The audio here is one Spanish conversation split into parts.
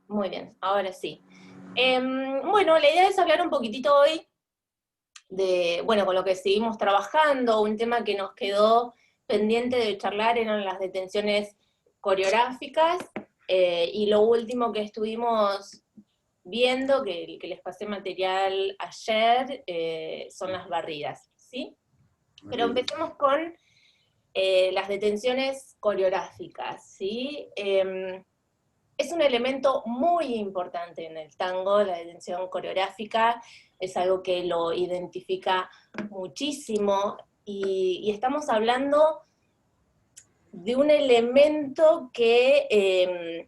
Muy bien, ahora sí. Bueno, la idea es hablar un poquitito hoy de, bueno, con lo que seguimos trabajando, un tema que nos quedó pendiente de charlar eran las detenciones coreográficas, y lo último que estuvimos viendo, que les pasé material ayer, son las barridas, ¿sí? Pero empecemos con las detenciones coreográficas, ¿sí? Es un elemento muy importante en el tango, la detención coreográfica, es algo que lo identifica muchísimo, y estamos hablando de un elemento que,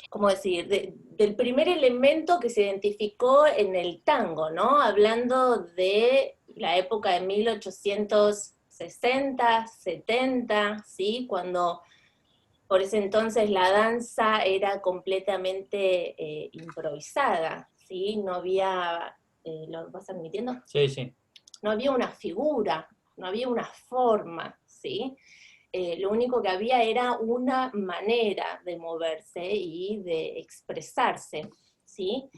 ¿cómo decir?, del primer elemento que se identificó en el tango, ¿no? Hablando de la época de 1860, 70, ¿sí? Cuando por ese entonces la danza era completamente improvisada, ¿sí? No había, ¿lo vas admitiendo? Sí, sí. No había una figura, no había una forma, ¿sí? Lo único que había era una manera de moverse y de expresarse, ¿sí?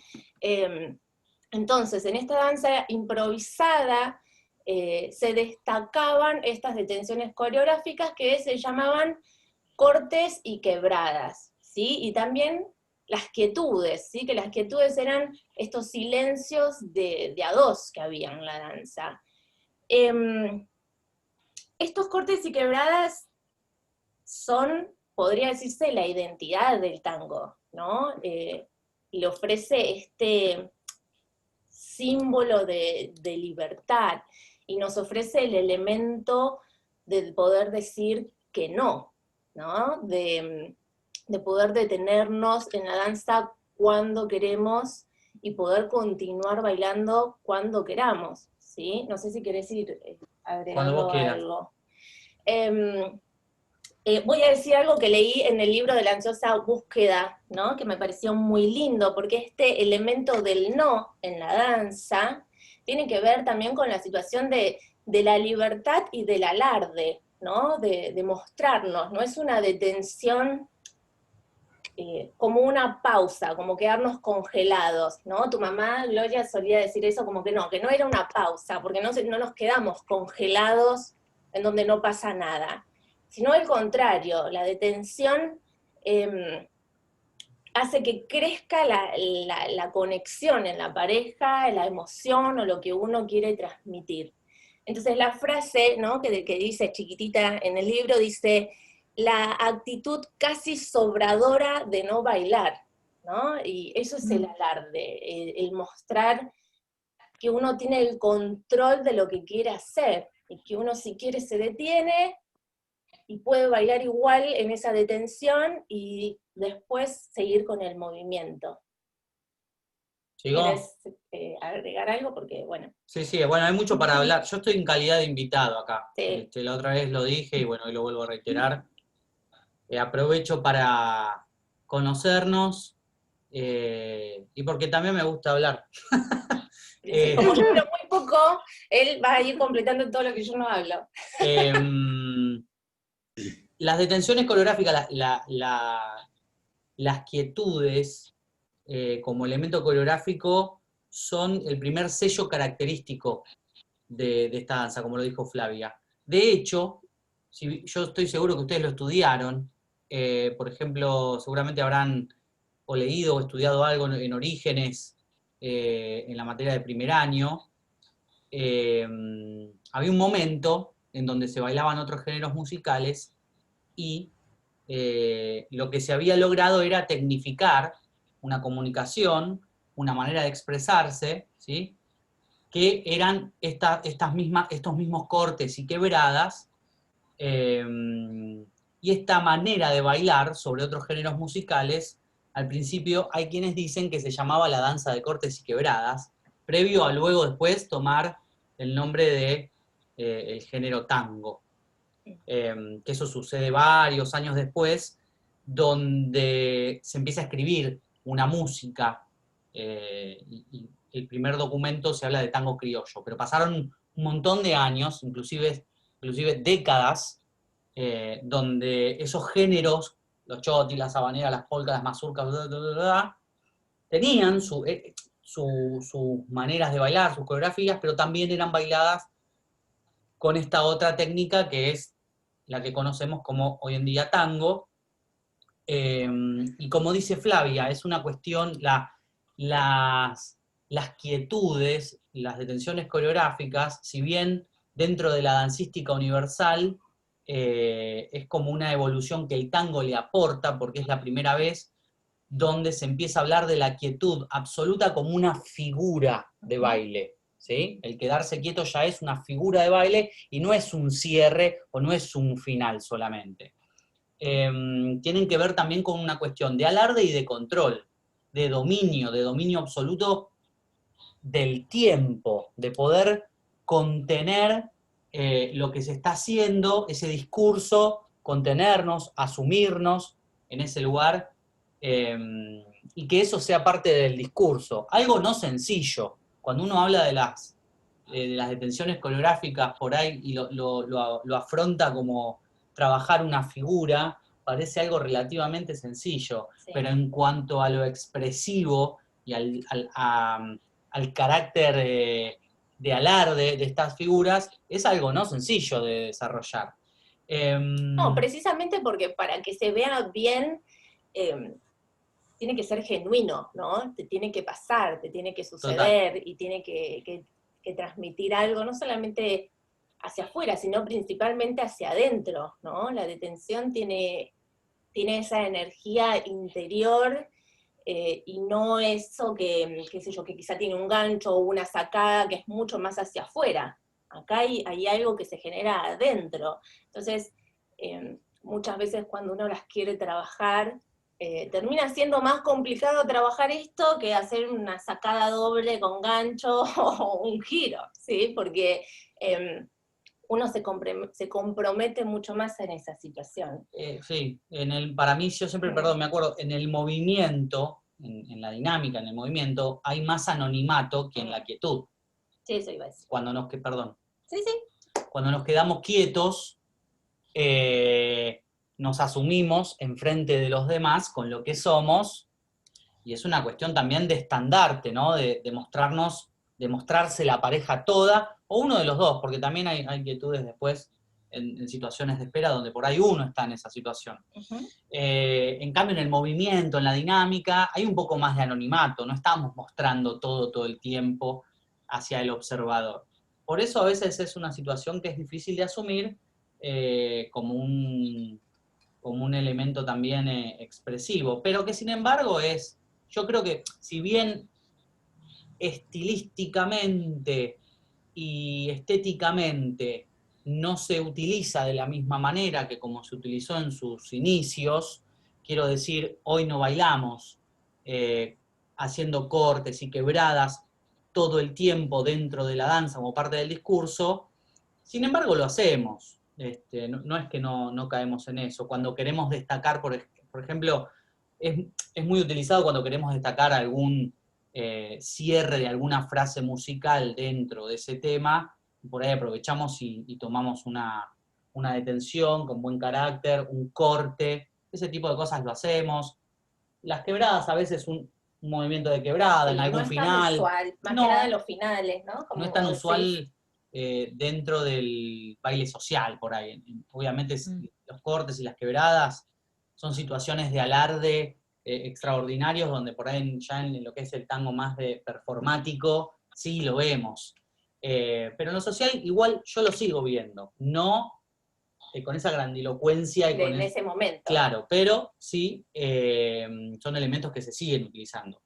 Entonces, en esta danza improvisada se destacaban estas detenciones coreográficas que se llamaban cortes y quebradas, ¿sí? Y también las quietudes, ¿sí? Que las quietudes eran estos silencios de a dos que había en la danza. Estos cortes y quebradas son, podría decirse, la identidad del tango, ¿no? Le ofrece este símbolo de libertad y nos ofrece el elemento de poder decir que no, ¿no? De poder detenernos en la danza cuando queremos y poder continuar bailando cuando queramos, ¿sí? No sé si querés ir Cuando vos agregando quieras. algo. Eh, Voy a decir algo que leí en el libro de la ansiosa búsqueda, ¿no? Que me pareció muy lindo, porque este elemento del no en la danza tiene que ver también con la situación de la libertad y del alarde, ¿no? De mostrarnos, no es una detención como una pausa, como quedarnos congelados, ¿no? Tu mamá, Gloria, solía decir eso como que no era una pausa, porque no nos quedamos congelados en donde no pasa nada, sino al contrario, la detención hace que crezca la conexión en la pareja, la emoción o lo que uno quiere transmitir. Entonces la frase, ¿no?, que dice chiquitita en el libro, dice, la actitud casi sobradora de no bailar, ¿no? Y eso es el alarde, el mostrar que uno tiene el control de lo que quiere hacer, y que uno si quiere se detiene, y puede bailar igual en esa detención y después seguir con el movimiento. ¿Sigo? ¿Quieres agregar algo? Porque, bueno, Sí, sí, bueno, hay mucho para hablar. Yo estoy en calidad de invitado acá. sí. La otra vez lo dije y bueno, hoy lo vuelvo a reiterar. Aprovecho para conocernos y porque también me gusta hablar. Sí, Eh, como yo hablo muy poco, él va a ir completando todo lo que yo no hablo. em, las detenciones coreográficas, las quietudes como elemento coreográfico son el primer sello característico de esta danza, como lo dijo Flavia. De hecho, si, yo estoy seguro que ustedes lo estudiaron, por ejemplo, seguramente habrán o leído o estudiado algo en Orígenes, en la materia de primer año. eh, Había un momento en donde se bailaban otros géneros musicales y lo que se había logrado era tecnificar una comunicación, una manera de expresarse, ¿sí? Que eran estos mismos cortes y quebradas, eh, y esta manera de bailar sobre otros géneros musicales. Al principio hay quienes dicen que se llamaba la danza de cortes y quebradas, previo a luego después tomar el nombre de el género tango. Que eso sucede varios años después, donde se empieza a escribir una música, y el primer documento se habla de tango criollo, pero pasaron un montón de años, inclusive décadas, donde esos géneros, los chotis, las habaneras, las polcas, las mazurcas, bla, bla, bla, bla, tenían sus maneras de bailar, sus coreografías, pero también eran bailadas con esta otra técnica que es la que conocemos como hoy en día tango. Y como dice Flavia, es una cuestión, las quietudes, las detenciones coreográficas, si bien dentro de la dancística universal es como una evolución que el tango le aporta, porque es la primera vez donde se empieza a hablar de la quietud absoluta como una figura de baile, ¿sí? El quedarse quieto ya es una figura de baile y no es un cierre o no es un final solamente. Tienen que ver también con una cuestión de alarde y de control, de dominio absoluto del tiempo, de poder contener lo que se está haciendo, ese discurso, contenernos, asumirnos en ese lugar, y que eso sea parte del discurso. Algo no sencillo. Cuando uno habla de las detenciones coreográficas por ahí y lo afronta como trabajar una figura, parece algo relativamente sencillo, sí. Pero en cuanto a lo expresivo y al carácter de alarde de estas figuras, es algo no sencillo de desarrollar. No, precisamente porque para que se vea bien, tiene que ser genuino, ¿no? Te tiene que pasar, te tiene que suceder. Total. Y tiene que transmitir algo, no solamente hacia afuera, sino principalmente hacia adentro, ¿no? La detención tiene esa energía interior, y no eso qué sé yo, que quizá tiene un gancho o una sacada que es mucho más hacia afuera. Acá hay algo que se genera adentro. Entonces, muchas veces cuando uno las quiere trabajar, termina siendo más complicado trabajar esto que hacer una sacada doble con gancho o un giro, ¿sí? Porque uno se compromete mucho más en esa situación. Sí, para mí, yo siempre, perdón, me acuerdo, en el movimiento, en la dinámica, en el movimiento, hay más anonimato que en la quietud. Sí, eso iba a decir. Perdón. Sí, sí. Cuando nos quedamos quietos, nos asumimos enfrente de los demás con lo que somos, y es una cuestión también de estandarte, ¿no? De mostrarse la pareja toda, o uno de los dos, porque también hay quietudes después en situaciones de espera donde por ahí uno está en esa situación. Uh-huh. En cambio, en el movimiento, en la dinámica, hay un poco más de anonimato, no estamos mostrando todo el tiempo hacia el observador. Por eso a veces es una situación que es difícil de asumir como un elemento también expresivo, pero que sin embargo yo creo que si bien estilísticamente y estéticamente no se utiliza de la misma manera que como se utilizó en sus inicios, quiero decir, hoy no bailamos haciendo cortes y quebradas todo el tiempo dentro de la danza como parte del discurso, sin embargo lo hacemos. No es que no caemos en eso. Cuando queremos destacar, por ejemplo, es muy utilizado cuando queremos destacar algún cierre de alguna frase musical dentro de ese tema, por ahí aprovechamos y tomamos una detención con buen carácter, un corte, ese tipo de cosas lo hacemos. Las quebradas a veces un movimiento de quebrada, sí, en algún final. No es tan usual, más que nada en los finales, ¿no? Como no es tan usual dentro del baile social, por ahí. Obviamente los cortes y las quebradas son situaciones de alarde extraordinarios, donde por ahí ya en lo que es el tango más de performático, sí lo vemos. Pero en lo social igual yo lo sigo viendo, no con esa grandilocuencia. En ese momento. Claro, pero sí son elementos que se siguen utilizando.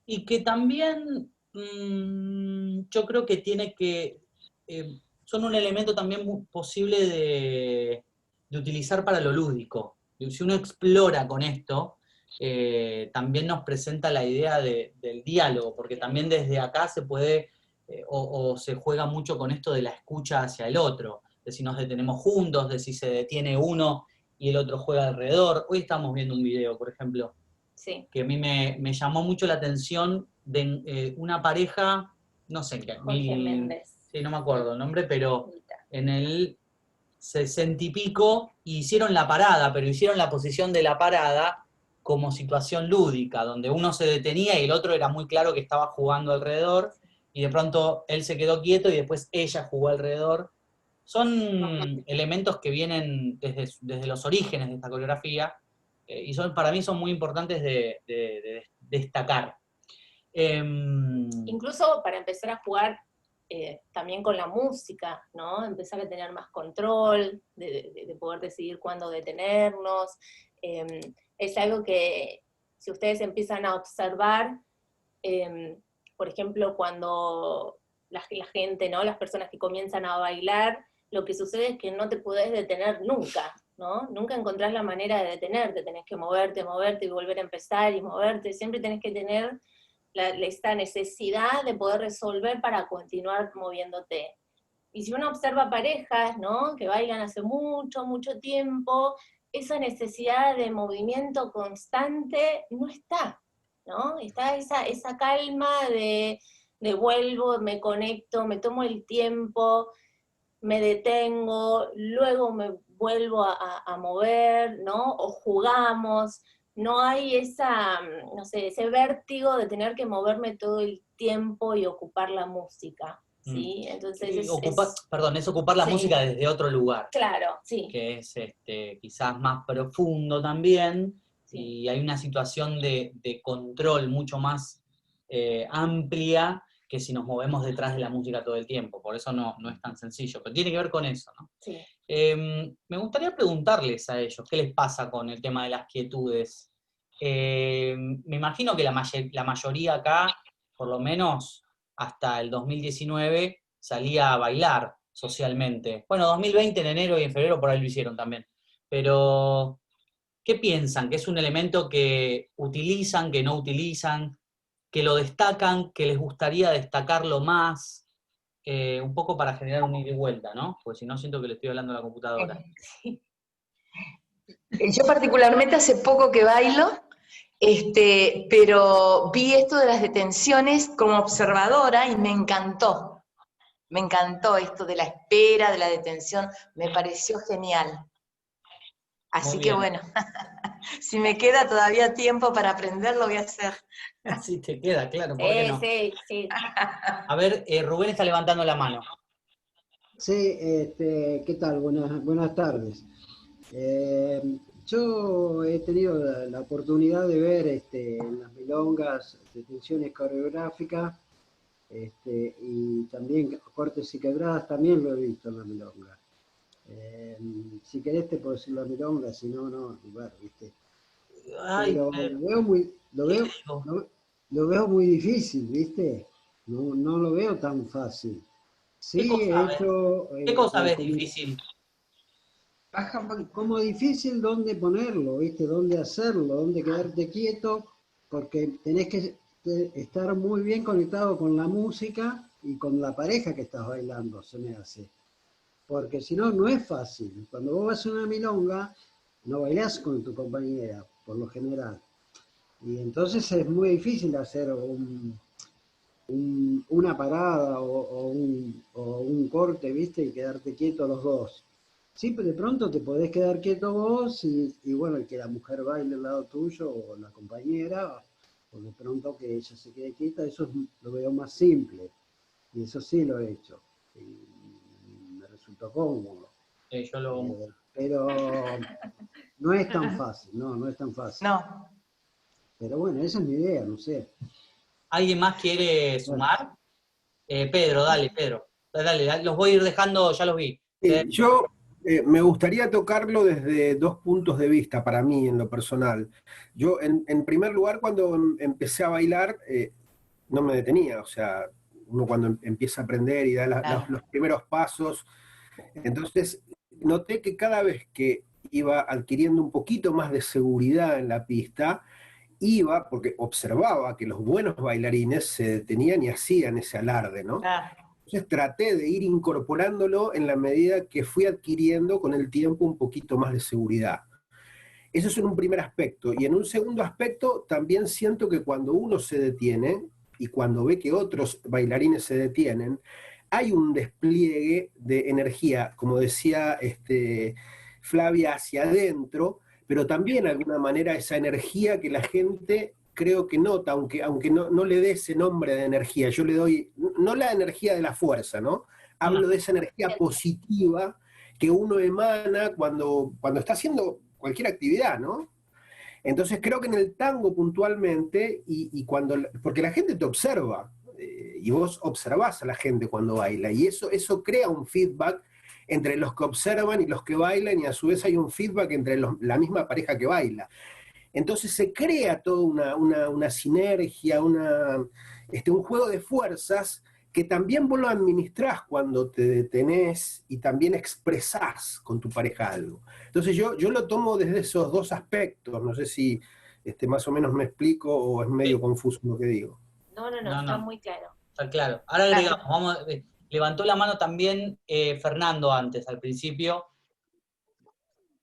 Y que también yo creo que son un elemento también muy posible de utilizar para lo lúdico. Si uno explora con esto, también nos presenta la idea del diálogo, porque también desde acá se puede, o se juega mucho con esto de la escucha hacia el otro, de si nos detenemos juntos, de si se detiene uno y el otro juega alrededor. Hoy estamos viendo un video, por ejemplo, sí, que a mí me llamó mucho la atención de una pareja, no sé en qué, Jorge Méndez. Sí, no me acuerdo el nombre, pero en el 60 y pico hicieron la parada, pero hicieron la posición de la parada como situación lúdica, donde uno se detenía y el otro era muy claro que estaba jugando alrededor, y de pronto él se quedó quieto y después ella jugó alrededor. Son elementos que vienen desde los orígenes de esta coreografía, y para mí son muy importantes de destacar. Incluso para empezar a jugar también con la música, ¿no? Empezar a tener más control, de poder decidir cuándo detenernos. Es algo que, si ustedes empiezan a observar, por ejemplo, cuando la gente, ¿no? Las personas que comienzan a bailar, lo que sucede es que no te podés detener nunca, ¿no? Nunca encontrás la manera de detenerte, tenés que moverte y volver a empezar y moverte, siempre tenés que tener esta necesidad de poder resolver para continuar moviéndote. Y si uno observa parejas, ¿no? Que bailan hace mucho, mucho tiempo, esa necesidad de movimiento constante no está, ¿no? Está esa calma de vuelvo, me conecto, me tomo el tiempo, me detengo, luego me vuelvo a mover, ¿no? O jugamos. No hay no sé, ese vértigo de tener que moverme todo el tiempo y ocupar la música, ¿sí? Entonces es ocupar la sí, música desde otro lugar. Claro, sí. Que es quizás más profundo también, Sí. Y hay una situación de control mucho más amplia que si nos movemos detrás de la música todo el tiempo. Por eso no es tan sencillo, pero tiene que ver con eso, ¿no? Sí. Me gustaría preguntarles a ellos qué les pasa con el tema de las quietudes. Me imagino que la mayoría acá, por lo menos hasta el 2019, salía a bailar socialmente. Bueno, 2020 en enero y en febrero por ahí lo hicieron también. Pero, ¿qué piensan? ¿Que es un elemento que utilizan, que no utilizan, que lo destacan, que les gustaría destacarlo más? Un poco para generar un ida y vuelta, ¿no? Porque si no siento que le estoy hablando a la computadora. Sí. Yo particularmente hace poco que bailo, pero vi esto de las detenciones como observadora y me encantó. Me encantó esto de la espera, de la detención, me pareció genial. Así que bueno, si me queda todavía tiempo para aprender, lo voy a hacer. Sí, te queda, claro, ¿por qué no? Sí. A ver, Rubén está levantando la mano. Sí, ¿qué tal? Buenas tardes. Yo he tenido la oportunidad de ver en las milongas detenciones coreográficas y también cortes y quebradas, también lo he visto en la milonga. Si querés te puedo decir la milonga, si no, no, bueno, ¿viste? Pero lo veo muy difícil, ¿viste? No lo veo tan fácil. Sí, ¿Qué cosa ves difícil? Como difícil dónde ponerlo, ¿viste? Dónde hacerlo, dónde quedarte quieto, porque tenés que estar muy bien conectado con la música y con la pareja que estás bailando, se me hace. Porque si no, no es fácil. Cuando vos vas a una milonga, no bailás con tu compañera, por lo general. Y entonces es muy difícil hacer una parada o un corte, ¿viste? Y quedarte quieto los dos. Sí, pero de pronto te podés quedar quieto vos y bueno, que la mujer baile al lado tuyo o la compañera, o de pronto que ella se quede quieta, eso lo veo más simple. Y eso sí lo he hecho. Y me resultó cómodo. Pero no es tan fácil, no es tan fácil. No. Pero bueno, esa es mi idea, no sé. ¿Alguien más quiere sumar? Pedro, dale, Pedro. Dale, los voy a ir dejando, ya los vi. Yo me gustaría tocarlo desde dos puntos de vista para mí en lo personal. Yo, en primer lugar, cuando empecé a bailar, no me detenía. O sea, uno cuando empieza a aprender y da los primeros pasos, entonces noté que cada vez que iba adquiriendo un poquito más de seguridad en la pista, porque observaba que los buenos bailarines se detenían y hacían ese alarde, ¿no? Entonces traté de ir incorporándolo en la medida que fui adquiriendo con el tiempo un poquito más de seguridad. Eso es en un primer aspecto. Y en un segundo aspecto, también siento que cuando uno se detiene y cuando ve que otros bailarines se detienen, hay un despliegue de energía, como decía Flavia, hacia adentro, pero también de alguna manera esa energía que la gente creo que nota, aunque no le dé ese nombre de energía, yo le doy, no la energía de la fuerza, ¿no? Hablo de esa energía positiva que uno emana cuando está haciendo cualquier actividad, ¿no? Entonces creo que en el tango puntualmente, porque la gente te observa, y vos observás a la gente cuando baila, y eso crea un feedback entre los que observan y los que bailan, y a su vez hay un feedback entre la misma pareja que baila. Entonces se crea toda una sinergia, un juego de fuerzas que también vos lo administrás cuando te detenés y también expresás con tu pareja algo. Entonces yo lo tomo desde esos dos aspectos, no sé si más o menos me explico o es medio confuso lo que digo. No, está muy claro. Está claro. Ahora agregamos, levantó la mano también Fernando antes, al principio.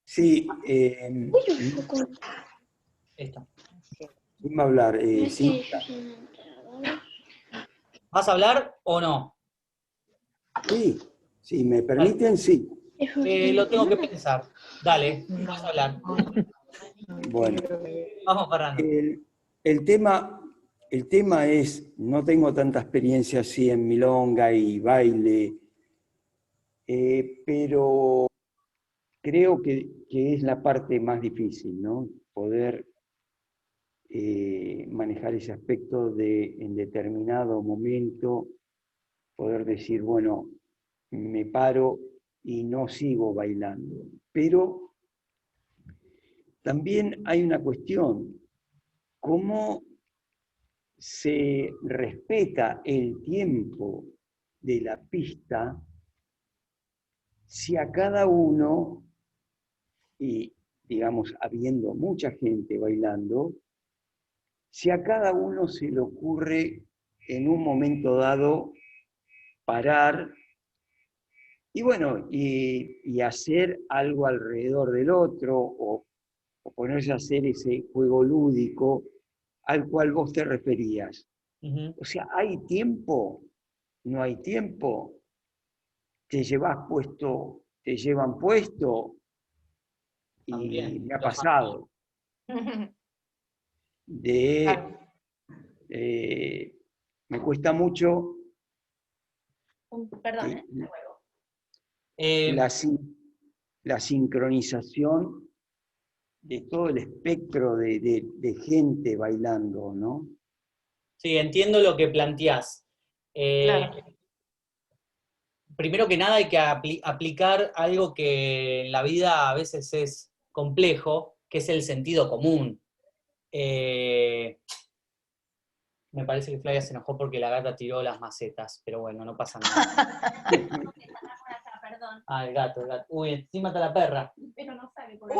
Sí, Esta. ¿quién va a hablar? ¿Sí? ¿Vas a hablar o no? Sí, si me permiten, sí. Lo tengo que pensar. Dale, vas a hablar. Bueno, Vamos, Fernando. el tema es, no tengo tanta experiencia así en milonga y baile, pero creo que es la parte más difícil, ¿no? Poder manejar ese aspecto de en determinado momento, poder decir, bueno, me paro y no sigo bailando. Pero también hay una cuestión, ¿cómo se respeta el tiempo de la pista si a cada uno, y digamos, habiendo mucha gente bailando, si a cada uno se le ocurre en un momento dado parar y bueno, y hacer algo alrededor del otro o ponerse a hacer ese juego lúdico al cual vos te referías? O sea, ¿hay tiempo? ¿No hay tiempo? ¿Te llevan puesto? Y También, me ha pasado. Me cuesta mucho Perdón, la sincronización de todo el espectro de gente bailando, ¿no? Sí, entiendo lo que planteás. Claro. Primero que nada hay que aplicar algo que en la vida a veces es complejo, que es el sentido común. Me parece que Flavia se enojó porque la gata tiró las macetas, pero bueno, no pasa nada. Ah, el gato. Uy, encima está la perra. Pero no sabe por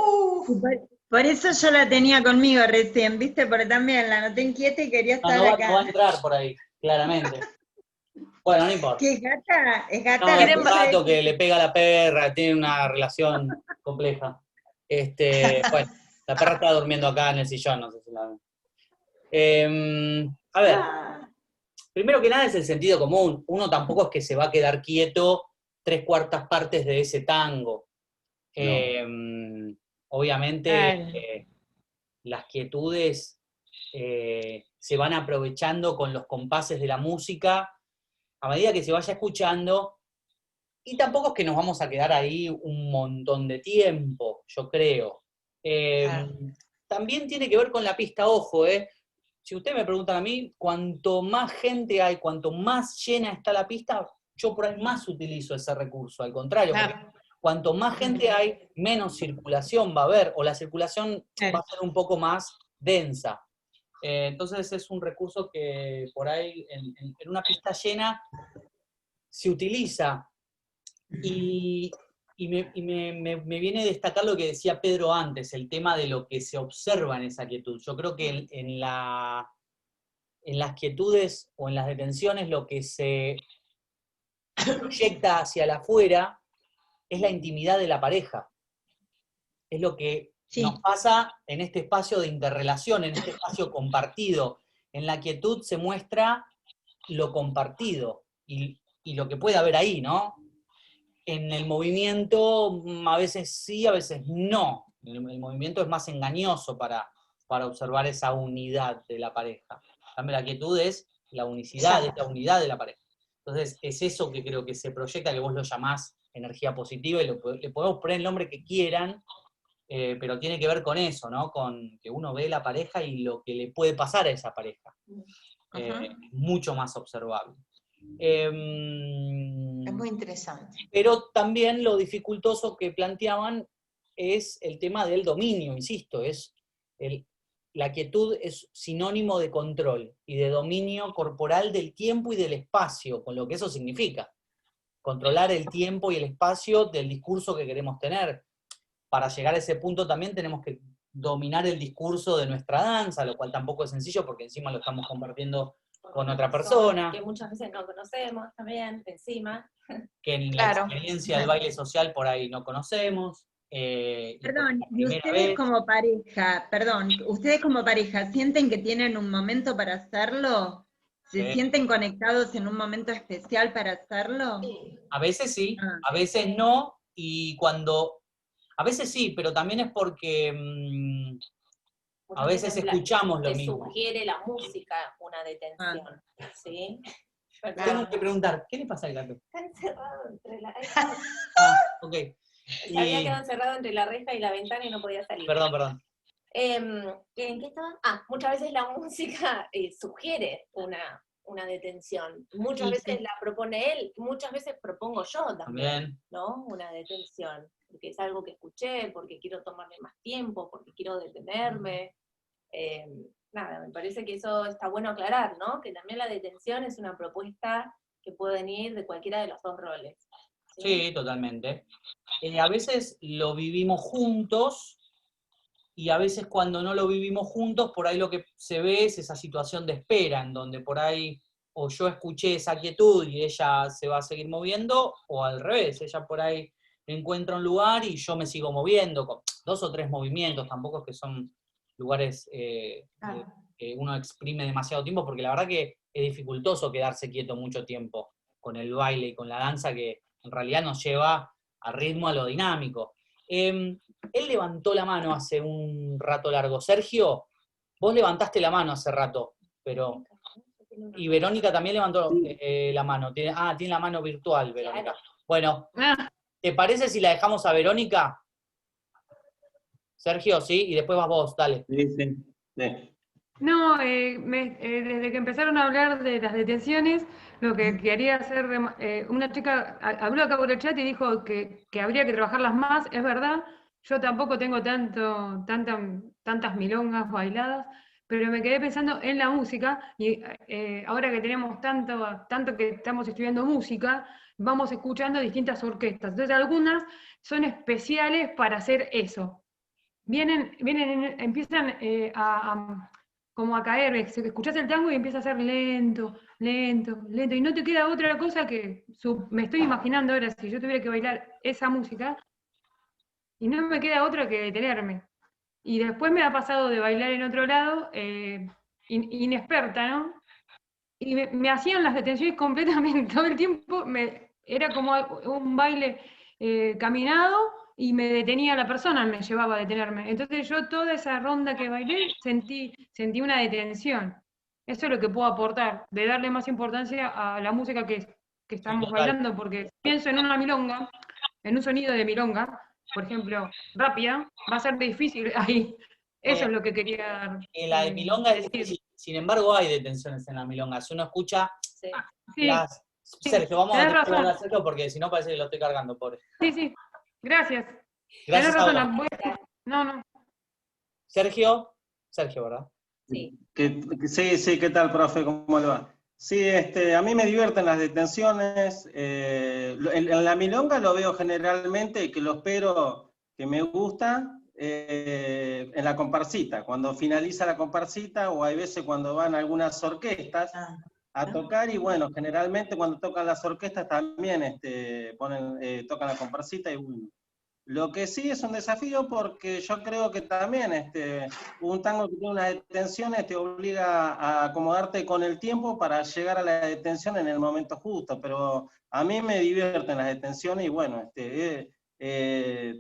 Por eso yo la tenía conmigo recién, ¿viste? Porque también la noté inquieta y quería estar No acá. va a entrar por ahí, claramente. Bueno, no importa. ¿Qué es gata? Es gata. No, la es un puse- gato que le pega a la perra, tiene una relación compleja. Bueno, la perra está durmiendo acá en el sillón, no sé si la ven. A ver, primero que nada es el sentido común. Uno tampoco es que se va a quedar quieto 3/4 partes de ese tango. Obviamente, las quietudes se van aprovechando con los compases de la música a medida que se vaya escuchando, y tampoco es que nos vamos a quedar ahí un montón de tiempo, yo creo. También tiene que ver con la pista, ojo, si ustedes me preguntan a mí, cuanto más gente hay, cuanto más llena está la pista, yo por ahí más utilizo ese recurso, al contrario, porque cuanto más gente hay, menos circulación va a haber, o la circulación va a ser un poco más densa. Entonces es un recurso que por ahí en una pista llena se utiliza. Y me viene a destacar lo que decía Pedro antes, el tema de lo que se observa en esa quietud. Yo creo que en las quietudes o en las detenciones lo que se proyecta hacia el afuera es la intimidad de la pareja. Es lo que nos pasa en este espacio de interrelación, en este espacio compartido. En la quietud se muestra lo compartido y lo que puede haber ahí, ¿no? En el movimiento a veces sí, a veces no. El movimiento es más engañoso para observar esa unidad de la pareja. En cambio, la quietud es la unicidad, es la unidad de la pareja. Entonces, es eso que creo que se proyecta, que vos lo llamás energía positiva, y le podemos poner el nombre que quieran, pero tiene que ver con eso, ¿no? Con que uno ve la pareja y lo que le puede pasar a esa pareja. Mucho más observable. Es muy interesante. Pero también lo dificultoso que planteaban es el tema del dominio, insisto, la quietud es sinónimo de control y de dominio corporal del tiempo y del espacio, con lo que eso significa. Controlar el tiempo y el espacio del discurso que queremos tener. Para llegar a ese punto también tenemos que dominar el discurso de nuestra danza, lo cual tampoco es sencillo porque encima lo estamos compartiendo con otra persona. Que muchas veces no conocemos también, encima. Que en la experiencia del baile social por ahí no conocemos. Perdón, y ustedes como pareja, ¿sienten que tienen un momento para hacerlo? ¿Se sienten conectados en un momento especial para hacerlo? A veces sí, a veces no, y a veces sí, pero también es porque a veces escuchamos lo mismo. Te sugiere la música una detención, ¿sí? Tengo que preguntar, ¿qué le pasa al gato? Está encerrado entre la... Ok. Se había quedado encerrado entre la reja y la ventana y no podía salir. Perdón. ¿En qué estaba? Muchas veces la música sugiere una detención. Muchas veces la propone él, muchas veces propongo yo también, ¿no? Una detención, porque es algo que escuché, porque quiero tomarme más tiempo, porque quiero detenerme. Nada, me parece que eso está bueno aclarar, ¿no? Que también la detención es una propuesta que puede venir de cualquiera de los dos roles. Sí, totalmente. A veces lo vivimos juntos, y a veces cuando no lo vivimos juntos, por ahí lo que se ve es esa situación de espera, en donde por ahí o yo escuché esa quietud y ella se va a seguir moviendo, o al revés, ella por ahí encuentra un lugar y yo me sigo moviendo, con 2 o 3 movimientos, tampoco es que son lugares que uno exprime demasiado tiempo, porque la verdad que es dificultoso quedarse quieto mucho tiempo con el baile y con la danza, que en realidad nos lleva a ritmo, a lo dinámico. Él levantó la mano hace un rato largo. Sergio, vos levantaste la mano hace rato, pero... Y Verónica también levantó la mano. Tiene la mano virtual, Verónica. Bueno, ¿te parece si la dejamos a Verónica? Sergio, ¿sí? Y después vas vos, dale. Sí. No, desde que empezaron a hablar de las detenciones, lo que quería hacer, una chica habló acá por el chat y dijo que habría que trabajarlas más, es verdad, yo tampoco tengo tantas milongas bailadas, pero me quedé pensando en la música, y ahora que tenemos tanto que estamos estudiando música, vamos escuchando distintas orquestas, entonces algunas son especiales para hacer eso. Empiezan como a caer, escuchás el tango y empieza a ser lento, y no te queda otra cosa que, me estoy imaginando ahora, si yo tuviera que bailar esa música, y no me queda otra que detenerme. Y después me ha pasado de bailar en otro lado, inexperta, ¿no? Y me hacían las detenciones completamente, todo el tiempo, era como un baile caminado, y me detenía la persona, me llevaba a detenerme. Entonces yo toda esa ronda que bailé sentí una detención. Eso es lo que puedo aportar, de darle más importancia a la música que estamos bailando, porque pienso en una milonga, en un sonido de milonga, por ejemplo, rápida, va a ser difícil ahí. Eso es lo que quería dar. En la de milonga es difícil, sin embargo hay detenciones en la milonga. Si uno escucha las... Sergio, vamos a hablar a Sergio porque si no parece que lo estoy cargando, pobre. Sí. Gracias. Gracias a vos. No. Sergio, ¿verdad? Sí. Sí, ¿qué tal, profe? ¿Cómo le va? Sí, a mí me divierten las detenciones. En la milonga lo veo generalmente, que lo espero, que me gusta, en la comparsita. Cuando finaliza la comparsita, o hay veces cuando van algunas orquestas a tocar, y bueno, generalmente cuando tocan las orquestas también tocan la comparsita, y bueno. Lo que sí es un desafío, porque yo creo que también un tango que tiene unas detenciones te obliga a acomodarte con el tiempo para llegar a la detención en el momento justo, pero a mí me divierten las detenciones, y bueno,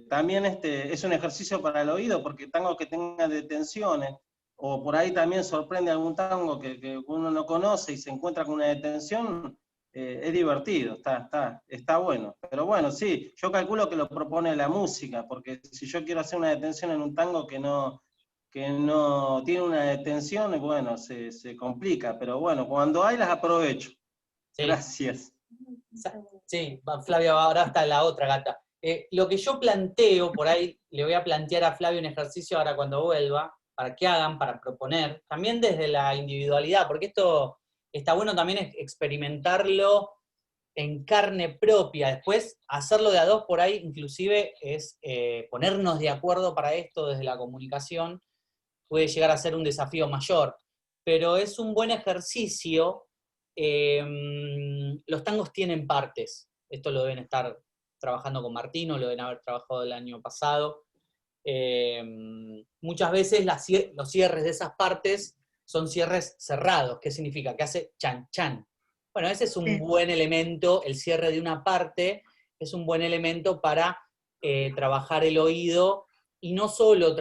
también es un ejercicio para el oído, porque tango que tenga detenciones, o por ahí también sorprende algún tango que uno no conoce y se encuentra con una detención, es divertido, está bueno. Pero bueno, sí, yo calculo que lo propone la música, porque si yo quiero hacer una detención en un tango que no tiene una detención, bueno, se complica, pero bueno, cuando hay las aprovecho. Sí. Gracias. Sí, Flavia, ahora está la otra gata. Lo que yo planteo, por ahí le voy a plantear a Flavio un ejercicio ahora cuando vuelva, para que hagan, para proponer, también desde la individualidad, porque esto está bueno también experimentarlo en carne propia, después hacerlo de a dos por ahí, inclusive es ponernos de acuerdo para esto desde la comunicación, puede llegar a ser un desafío mayor, pero es un buen ejercicio. Los tangos tienen partes, esto lo deben estar trabajando con Martino, lo deben haber trabajado el año pasado. Muchas veces los cierres de esas partes son cierres cerrados. ¿Qué significa? Que hace chan chan. Bueno, ese es un buen elemento, el cierre de una parte es un buen elemento para trabajar el oído, y no solo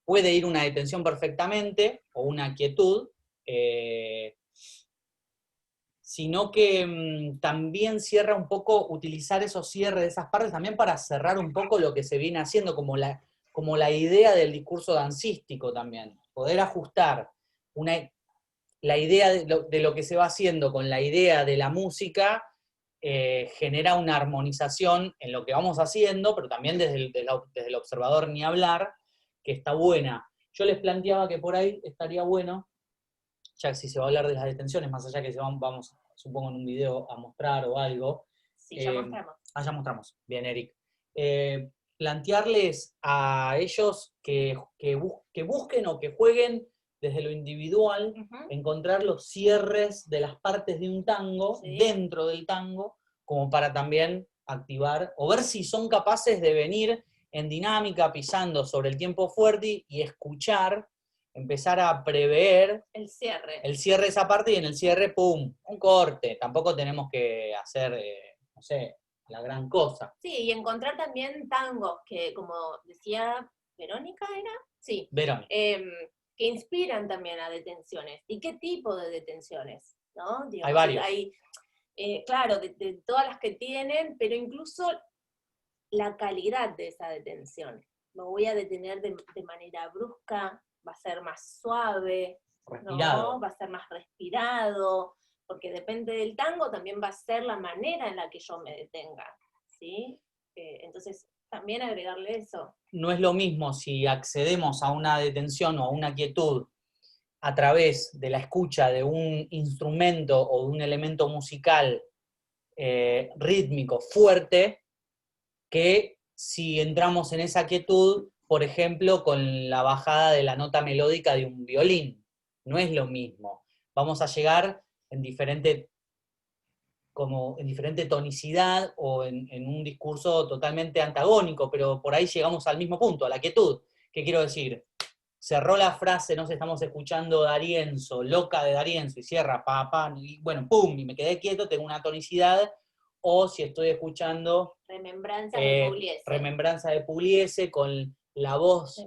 puede ir una detención perfectamente, o una quietud, sino que también cierra un poco, utilizar esos cierres de esas partes también para cerrar un poco lo que se viene haciendo, como la idea del discurso dancístico también, poder ajustar la idea de lo que se va haciendo con la idea de la música, genera una armonización en lo que vamos haciendo, pero también desde el observador ni hablar, que está buena. Yo les planteaba que por ahí estaría bueno, ya que si se va a hablar de las detenciones, más allá que vamos, supongo, en un video a mostrar o algo. Sí, ya mostramos. Ya mostramos. Bien, Eric. Plantearles a ellos que busquen o que jueguen desde lo individual, encontrar los cierres de las partes de un tango, dentro del tango, como para también activar, o ver si son capaces de venir en dinámica, pisando sobre el tiempo fuerte y escuchar, empezar a prever el cierre de esa parte, y en el cierre, ¡pum!, un corte. Tampoco tenemos que hacer, no sé, la gran cosa. Sí, y encontrar también tangos que, como decía Verónica, ¿era? Sí. Verónica. Que inspiran también a detenciones. ¿Y qué tipo de detenciones? ¿No? Digamos, hay varios. Claro, de todas las que tienen, pero incluso la calidad de esa detención. Me voy a detener de manera brusca, va a ser más suave, ¿no? Va a ser más respirado, porque depende del tango, también va a ser la manera en la que yo me detenga, ¿sí? Entonces, también agregarle eso. No es lo mismo si accedemos a una detención o a una quietud a través de la escucha de un instrumento o de un elemento musical rítmico fuerte, que si entramos en esa quietud, por ejemplo, con la bajada de la nota melódica de un violín. No es lo mismo. Vamos a llegar en diferente tonicidad o en un discurso totalmente antagónico, pero por ahí llegamos al mismo punto, a la quietud. ¿Qué quiero decir? Cerró la frase, no sé, estamos escuchando D'Arienzo, Loca de D'Arienzo, y cierra, y bueno, pum, y me quedé quieto, tengo una tonicidad. O si estoy escuchando Remembranza de Pugliese. Remembranza de Pugliese, con la voz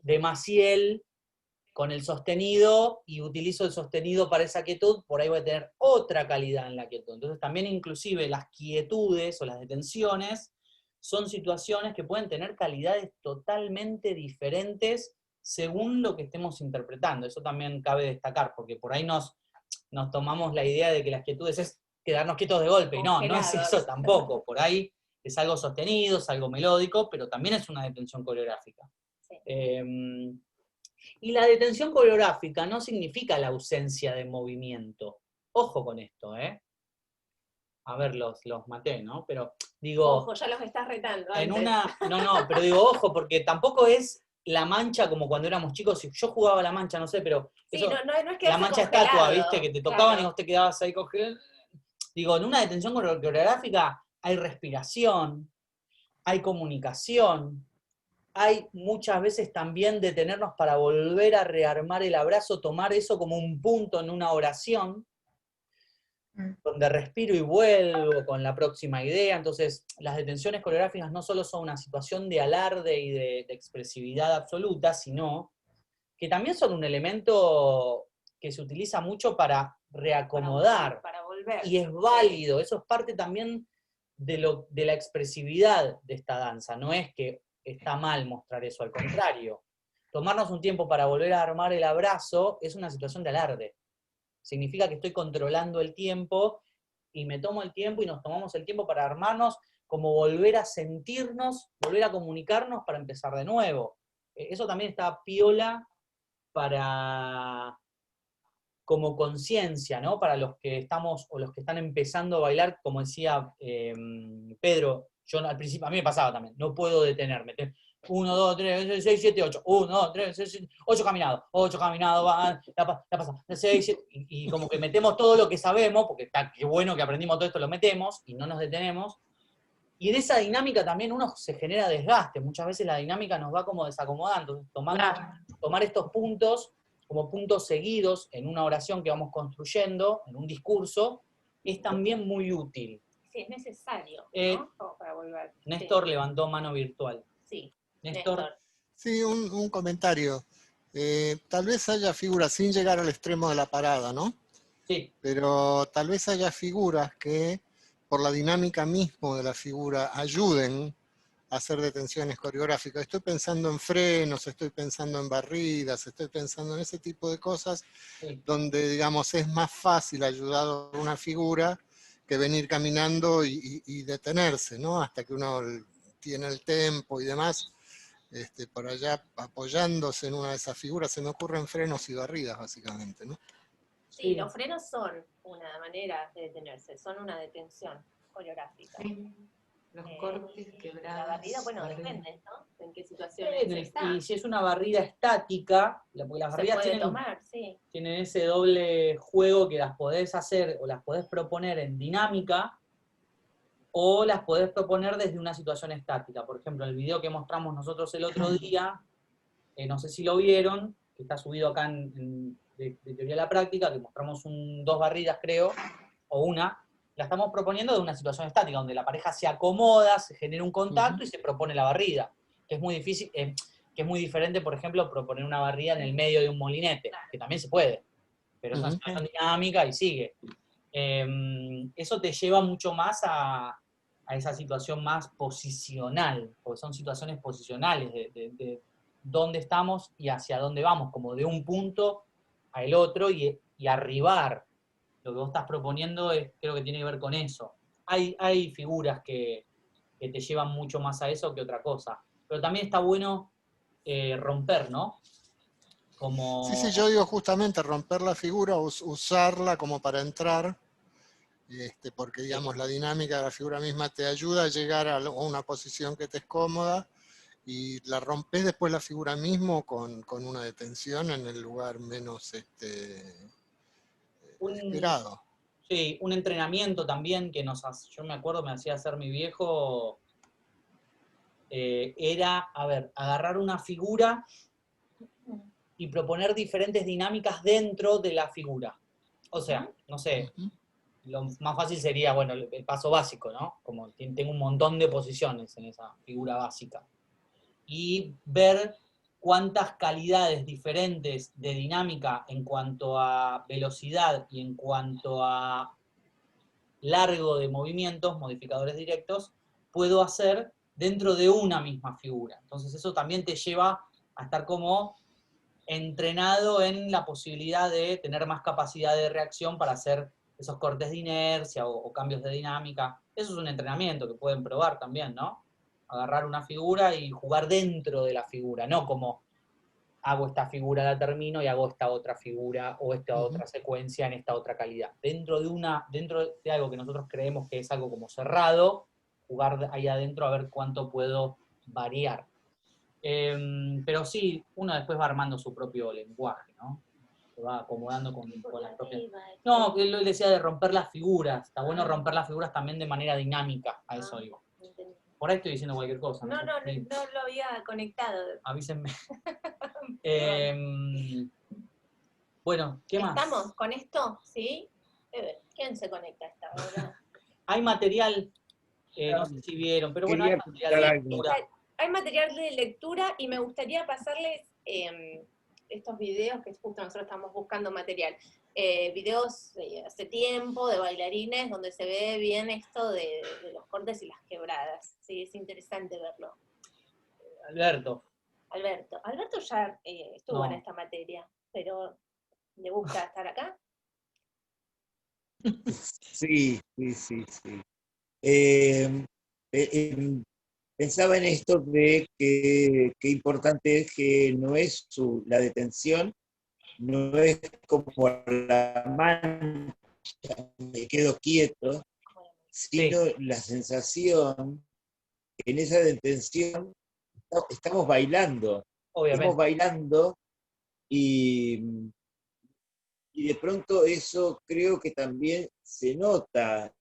de Maciel, con el sostenido, y utilizo el sostenido para esa quietud, por ahí voy a tener otra calidad en la quietud. Entonces también inclusive las quietudes o las detenciones son situaciones que pueden tener calidades totalmente diferentes según lo que estemos interpretando. Eso también cabe destacar, porque por ahí nos tomamos la idea de que las quietudes es quedarnos quietos de golpe, y no es eso tampoco. Por ahí es algo sostenido, es algo melódico, pero también es una detención coreográfica. Sí. Y la detención coreográfica no significa la ausencia de movimiento. Ojo con esto, ¿eh? A ver, los maté, ¿no? Pero digo... Ojo, ya los estás retando. Pero digo, ojo, porque tampoco es la mancha como cuando éramos chicos. Si yo jugaba la mancha, no sé, pero... Sí, eso, no es que la mancha estatua, ¿viste? Que te tocaban, claro, y vos te quedabas ahí congelado. Digo, en una detención coreográfica hay respiración, hay comunicación, hay muchas veces también detenernos para volver a rearmar el abrazo, tomar eso como un punto en una oración. donde respiro y vuelvo con la próxima idea. Entonces, las detenciones coreográficas no solo son una situación de alarde y de expresividad absoluta, sino que también son un elemento que se utiliza mucho para reacomodar. Para volver. Y es válido, eso es parte también de la expresividad de esta danza. No es que está mal mostrar eso, al contrario. Tomarnos un tiempo para volver a armar el abrazo es una situación de alarde. Significa que estoy controlando el tiempo y me tomo el tiempo y nos tomamos el tiempo para armarnos, como volver a sentirnos, volver a comunicarnos para empezar de nuevo. Eso también está piola para, como conciencia, ¿no? Para los que estamos o los que están empezando a bailar, como decía Pedro, yo al principio, a mí me pasaba también, no puedo detenerme. 1, 2, 3, 6, 7, 8. 1, 2, 3, 6, 7, 8 caminados. 8 caminados, la pasa. 6, 7, y como que metemos todo lo que sabemos, porque está qué bueno que aprendimos todo esto, lo metemos y no nos detenemos. Y en esa dinámica también uno se genera desgaste. Muchas veces la dinámica nos va como desacomodando. Tomar estos puntos como puntos seguidos en una oración que vamos construyendo, en un discurso, es también muy útil. Sí, es necesario, ¿no? Como para volver. Néstor levantó mano virtual. Sí. Néstor. Sí, un comentario. Tal vez haya figuras, sin llegar al extremo de la parada, ¿no? Sí. Pero tal vez haya figuras que, por la dinámica mismo de la figura, ayuden a hacer detenciones coreográficas. Estoy pensando en frenos, estoy pensando en barridas, estoy pensando en ese tipo de cosas, Sí. donde, digamos, es más fácil ayudar a una figura que venir caminando y detenerse, ¿no? Hasta que uno tiene el tempo y demás. Por allá apoyándose en una de esas figuras, se me ocurren frenos y barridas, básicamente, ¿no? Sí, los frenos son una manera de detenerse, son una detención coreográfica. Sí. Los cortes, quebradas. La barrida, bueno, depende, ¿no? En qué situación está. Y si es una barrida estática, porque las barridas tienen ese doble juego que las podés hacer o las podés proponer en dinámica, o las podés proponer desde una situación estática. Por ejemplo, el video que mostramos nosotros el otro día, no sé si lo vieron, que está subido acá de Teoría de la Práctica, que mostramos 2 barridas, creo, o una, la estamos proponiendo de una situación estática, donde la pareja se acomoda, se genera un contacto y se propone la barrida, que es muy difícil, que es muy diferente, por ejemplo, proponer una barrida en el medio de un molinete, que también se puede, pero es una situación dinámica y sigue. Eso te lleva mucho más a esa situación más posicional, porque son situaciones posicionales de dónde estamos y hacia dónde vamos, como de un punto al otro y arribar. Lo que vos estás proponiendo creo que tiene que ver con eso. Hay figuras que te llevan mucho más a eso que otra cosa, pero también está bueno romper, ¿no? Como... Sí, yo digo justamente romper la figura, usarla como para entrar, porque digamos la dinámica de la figura misma te ayuda a llegar a una posición que te es cómoda y la rompes después la figura mismo con una detención en el lugar menos esperado. Sí, un entrenamiento también que yo me acuerdo me hacía hacer mi viejo, era, agarrar una figura y proponer diferentes dinámicas dentro de la figura. O sea, no sé, lo más fácil sería, bueno, el paso básico, ¿no? Como tengo un montón de posiciones en esa figura básica. Y ver cuántas calidades diferentes de dinámica en cuanto a velocidad y en cuanto a largo de movimientos, modificadores directos, puedo hacer dentro de una misma figura. Entonces eso también te lleva a estar como entrenado en la posibilidad de tener más capacidad de reacción para hacer esos cortes de inercia o cambios de dinámica. Eso es un entrenamiento que pueden probar también, ¿no? Agarrar una figura y jugar dentro de la figura, no como hago esta figura, la termino y hago esta otra figura o esta otra secuencia en esta otra calidad. Dentro de algo que nosotros creemos que es algo como cerrado, jugar ahí adentro a ver cuánto puedo variar. Pero sí, uno después va armando su propio lenguaje, ¿no? Se va acomodando con las propias... No, él decía de romper las figuras. Está bueno romper las figuras también de manera dinámica, a eso digo. Por ahí estoy diciendo cualquier cosa. No lo había conectado. Avísenme. Bueno, ¿qué más? ¿Estamos con esto? ¿Sí? ver, ¿quién se conecta a esta hora? Hay material, no sé si vieron, pero bueno, hay material de lectura. Hay material de lectura y me gustaría pasarles estos videos que justo nosotros estamos buscando material. Videos hace tiempo de bailarines donde se ve bien esto de los cortes y las quebradas. Sí, es interesante verlo. Alberto ya estuvo No. en esta materia, pero ¿le gusta estar acá? Sí. Pensaba en esto de que qué importante es que no es la detención, no es como la mancha, me quedo quieto, sino la sensación que en esa detención estamos bailando. Obviamente. Estamos bailando y de pronto eso creo que también se nota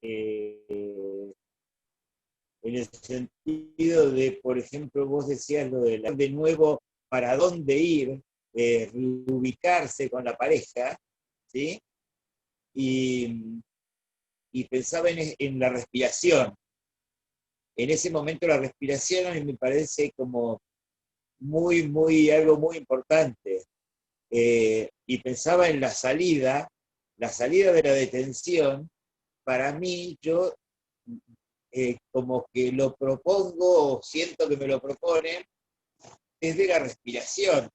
en el sentido de, por ejemplo, vos decías lo de nuevo, para dónde ir, reubicarse con la pareja, ¿sí? Y pensaba en la respiración. En ese momento la respiración a mí me parece como algo muy importante. Y pensaba en la salida de la detención. Para mí, yo como que lo propongo, o siento que me lo proponen, desde la respiración.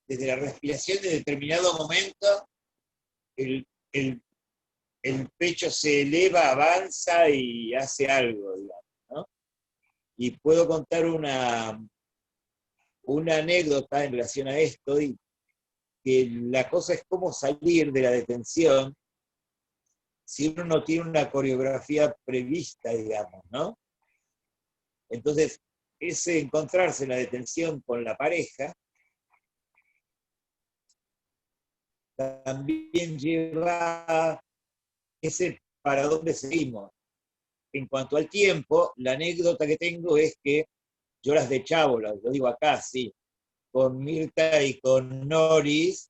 Desde la respiración, en determinado momento, el pecho se eleva, avanza y hace algo, digamos, ¿no? Y puedo contar una anécdota en relación a esto, y que la cosa es cómo salir de la detención si uno no tiene una coreografía prevista, digamos, ¿no? Entonces, ese encontrarse en la detención con la pareja también lleva ese para dónde seguimos. En cuanto al tiempo, la anécdota que tengo es que yo las de chavo, lo digo acá, sí, con Mirta y con Noris,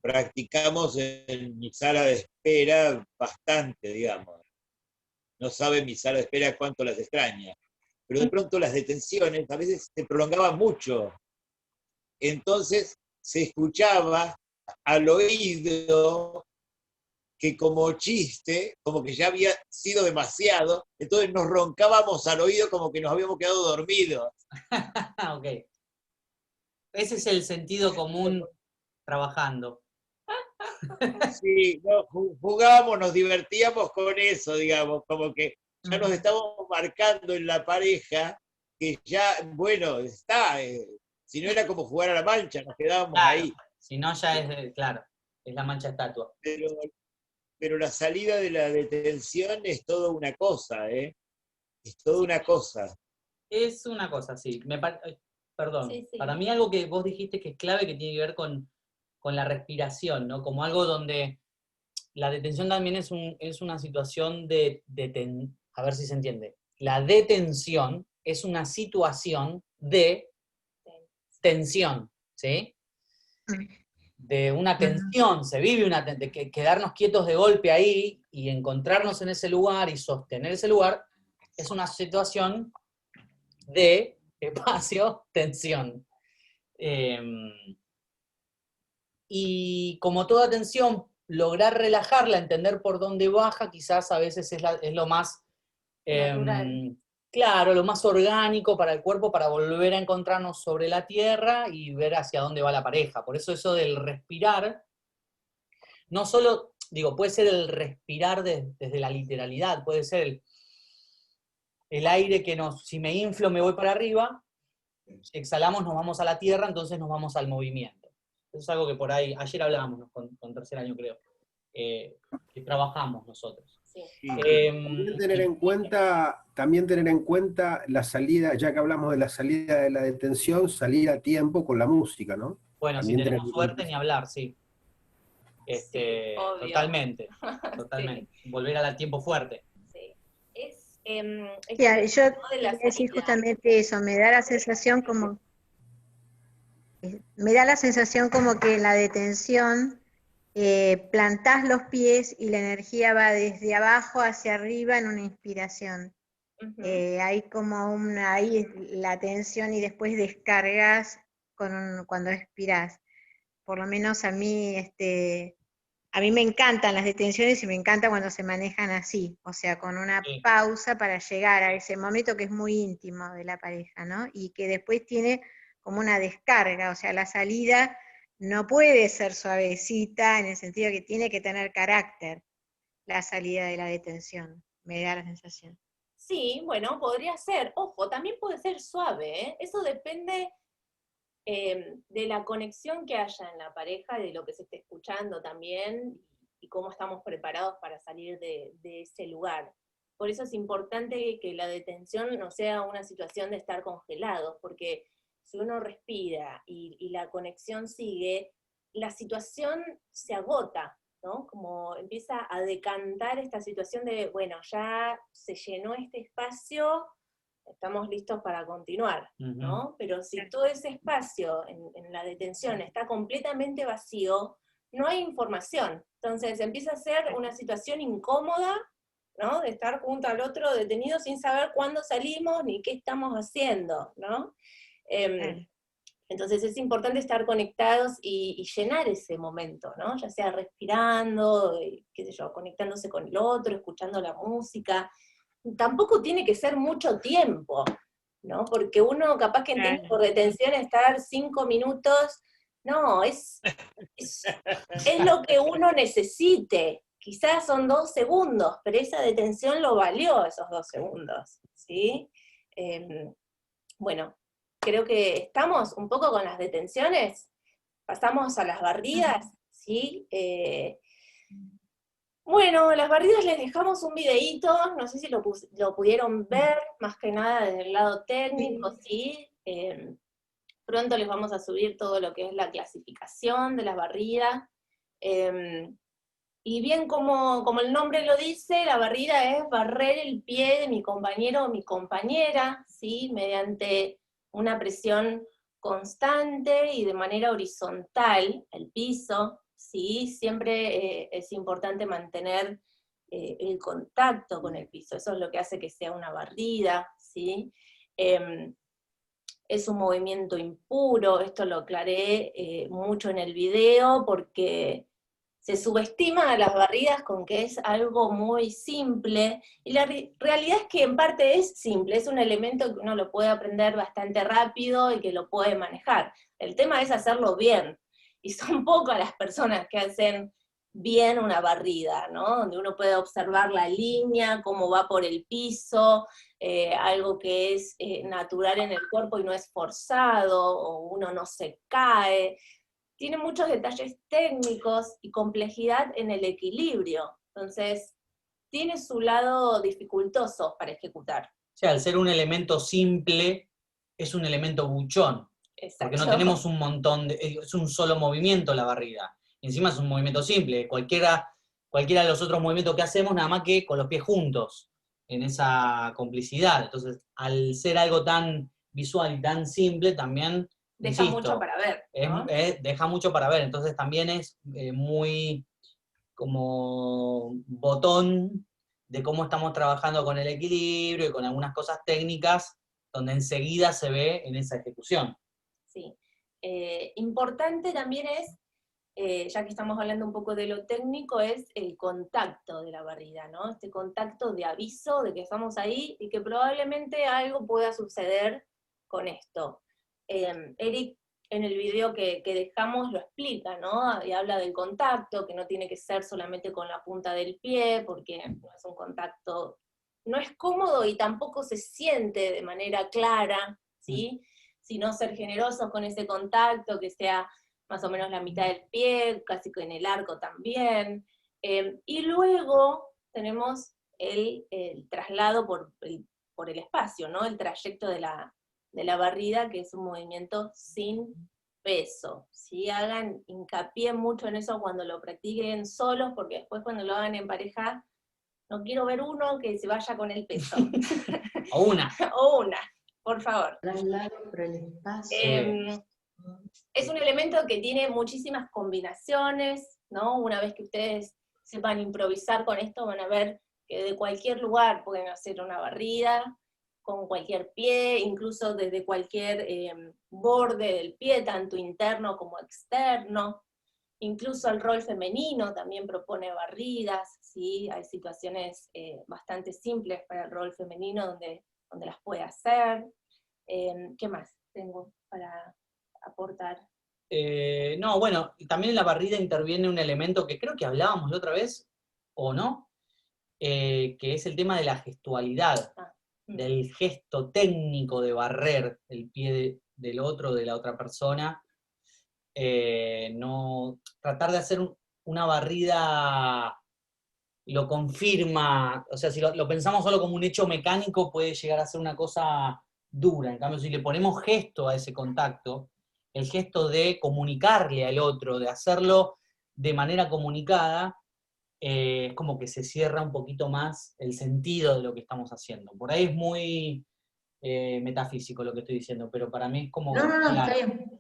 practicamos en mi sala de espera bastante, digamos. No sabe mi sala de espera cuánto las extraña. Pero de pronto las detenciones a veces se prolongaban mucho. Entonces se escuchaba al oído que como chiste, como que ya había sido demasiado, entonces nos roncábamos al oído como que nos habíamos quedado dormidos. Ok. Ese es el sentido común trabajando. Sí, no, jugábamos, nos divertíamos con eso, digamos, como que ya nos estábamos marcando en la pareja, que ya, bueno, está, si no era como jugar a la mancha, nos quedábamos ahí. Si no ya es, claro, es la mancha estatua. Pero la salida de la detención es toda una cosa, ¿eh? Es toda una cosa. Es una cosa, sí. Perdón, Sí. para mí algo que vos dijiste que es clave, que tiene que ver con la respiración, ¿no? Como algo donde la detención también es una situación a ver si se entiende. La detención es una situación de tensión, ¿sí? De una tensión, se vive de quedarnos quietos de golpe ahí y encontrarnos en ese lugar y sostener ese lugar, es una situación de espacio, tensión. Y como toda tensión, lograr relajarla, entender por dónde baja, quizás a veces es lo más, claro, lo más orgánico para el cuerpo, para volver a encontrarnos sobre la tierra y ver hacia dónde va la pareja. Por eso del respirar, no solo, digo, puede ser el respirar desde la literalidad, puede ser el aire que si me inflo me voy para arriba, si exhalamos nos vamos a la tierra, entonces nos vamos al movimiento. Eso es algo que por ahí, ayer hablábamos con tercer año creo, que trabajamos nosotros. Sí. También tener en cuenta la salida, ya que hablamos de la salida de la detención, salir a tiempo con la música, ¿no? Bueno, también si tenemos suerte ni hablar, sí. Totalmente. Sí. Volver al tiempo fuerte. Sí. Yo quería decir justamente eso, me da la sensación como que en la detención plantás los pies y la energía va desde abajo hacia arriba en una inspiración. Hay como ahí la tensión y después descargas cuando expirás. Por lo menos a mí me encantan las detenciones y me encanta cuando se manejan así, o sea, con una pausa para llegar a ese momento que es muy íntimo de la pareja, ¿no? Y que después tiene como una descarga, o sea, la salida no puede ser suavecita en el sentido que tiene que tener carácter la salida de la detención, me da la sensación. Sí, bueno, podría ser. Ojo, también puede ser suave, ¿eh? Eso depende de la conexión que haya en la pareja, de lo que se esté escuchando también, y cómo estamos preparados para salir de ese lugar. Por eso es importante que la detención no sea una situación de estar congelados, porque si uno respira y la conexión sigue, la situación se agota, ¿no? Como empieza a decantar esta situación de, bueno, ya se llenó este espacio, estamos listos para continuar, ¿no? Pero si todo ese espacio en la detención está completamente vacío, no hay información. Entonces empieza a ser una situación incómoda, ¿no? De estar junto al otro detenido sin saber cuándo salimos ni qué estamos haciendo, ¿no? Entonces es importante estar conectados y llenar ese momento, ¿no? Ya sea respirando, qué sé yo, conectándose con el otro, escuchando la música. Tampoco tiene que ser mucho tiempo, ¿no? Porque uno capaz que entiende por detención estar 5 minutos, no, es lo que uno necesite. Quizás son 2 segundos, pero esa detención lo valió esos 2 segundos, ¿sí? Bueno, creo que estamos un poco con las detenciones, pasamos a las barridas, ¿sí? Bueno, las barridas les dejamos un videíto, no sé si lo pudieron ver, más que nada desde el lado técnico, ¿sí? Pronto les vamos a subir todo lo que es la clasificación de las barridas. Y bien como el nombre lo dice, la barrida es barrer el pie de mi compañero o mi compañera, ¿sí? Mediante una presión constante y de manera horizontal, el piso, ¿sí? Siempre es importante mantener el contacto con el piso, eso es lo que hace que sea una barrida, ¿sí? Es un movimiento impuro, esto lo aclaré mucho en el video, porque se subestima a las barridas con que es algo muy simple, y la realidad es que en parte es simple, es un elemento que uno lo puede aprender bastante rápido y que lo puede manejar. El tema es hacerlo bien, y son pocas las personas que hacen bien una barrida, ¿no? Donde uno puede observar la línea, cómo va por el piso, algo que es natural en el cuerpo y no es forzado, o uno no se cae. Tiene muchos detalles técnicos y complejidad en el equilibrio, entonces tiene su lado dificultoso para ejecutar. O sea, al ser un elemento simple, es un elemento buchón. Exacto. Porque no tenemos un montón es un solo movimiento la barrida. Y encima es un movimiento simple. Cualquiera de los otros movimientos que hacemos, nada más que con los pies juntos, en esa complicidad. Entonces, al ser algo tan visual y tan simple, también deja mucho para ver, ¿no? Deja mucho para ver. Entonces también es muy como botón de cómo estamos trabajando con el equilibrio y con algunas cosas técnicas, donde enseguida se ve en esa ejecución. Sí. Importante también es, ya que estamos hablando un poco de lo técnico, es el contacto de la barrida, ¿no? Este contacto de aviso de que estamos ahí y que probablemente algo pueda suceder con esto. Eric, en el video que dejamos, lo explica, ¿no? Y habla del contacto, que no tiene que ser solamente con la punta del pie, porque no es un contacto, no es cómodo y tampoco se siente de manera clara, ¿sí? Sino ser generosos con ese contacto, que sea más o menos la mitad del pie, casi que en el arco también. Y luego tenemos el traslado por el espacio, ¿no? El trayecto de la barrida, que es un movimiento sin peso, ¿sí? Hagan hincapié mucho en eso cuando lo practiquen solos, porque después cuando lo hagan en pareja, no quiero ver uno que se vaya con el peso. O una. O una, por favor. Traslado por el espacio. Es un elemento que tiene muchísimas combinaciones, ¿no? Una vez que ustedes sepan improvisar con esto, van a ver que de cualquier lugar pueden hacer una barrida, con cualquier pie, incluso desde cualquier borde del pie, tanto interno como externo. Incluso el rol femenino también propone barridas, ¿sí? Hay situaciones bastante simples para el rol femenino donde las puede hacer. ¿Qué más tengo para aportar? No, bueno, también en la barrida interviene un elemento que creo que hablábamos la otra vez, ¿o no? Que es el tema de la gestualidad, del gesto técnico de barrer el pie del otro, de la otra persona. No, tratar de hacer una barrida lo confirma, o sea, si lo pensamos solo como un hecho mecánico, puede llegar a ser una cosa dura. En cambio, si le ponemos gesto a ese contacto, el gesto de comunicarle al otro, de hacerlo de manera comunicada, es como que se cierra un poquito más el sentido de lo que estamos haciendo. Por ahí es muy metafísico lo que estoy diciendo, pero para mí es como... No, claro, está bien.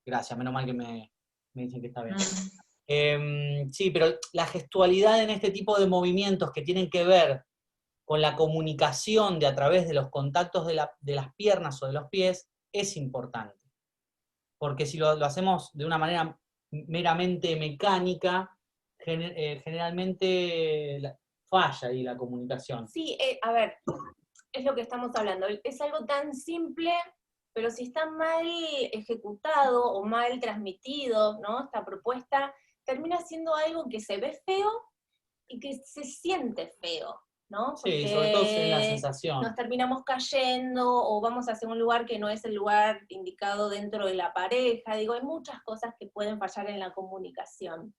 Gracias, menos mal que me dicen que está bien. Sí, pero la gestualidad en este tipo de movimientos que tienen que ver con la comunicación de a través de los contactos de las piernas o de los pies es importante. Porque si lo hacemos de una manera meramente mecánica, generalmente falla ahí la comunicación. Sí, a ver, es lo que estamos hablando. Es algo tan simple, pero si está mal ejecutado o mal transmitido, ¿no? Esta propuesta termina siendo algo que se ve feo y que se siente feo, ¿no? Sí, sobre todo en la sensación. Nos terminamos cayendo o vamos hacia un lugar que no es el lugar indicado dentro de la pareja. Digo, hay muchas cosas que pueden fallar en la comunicación.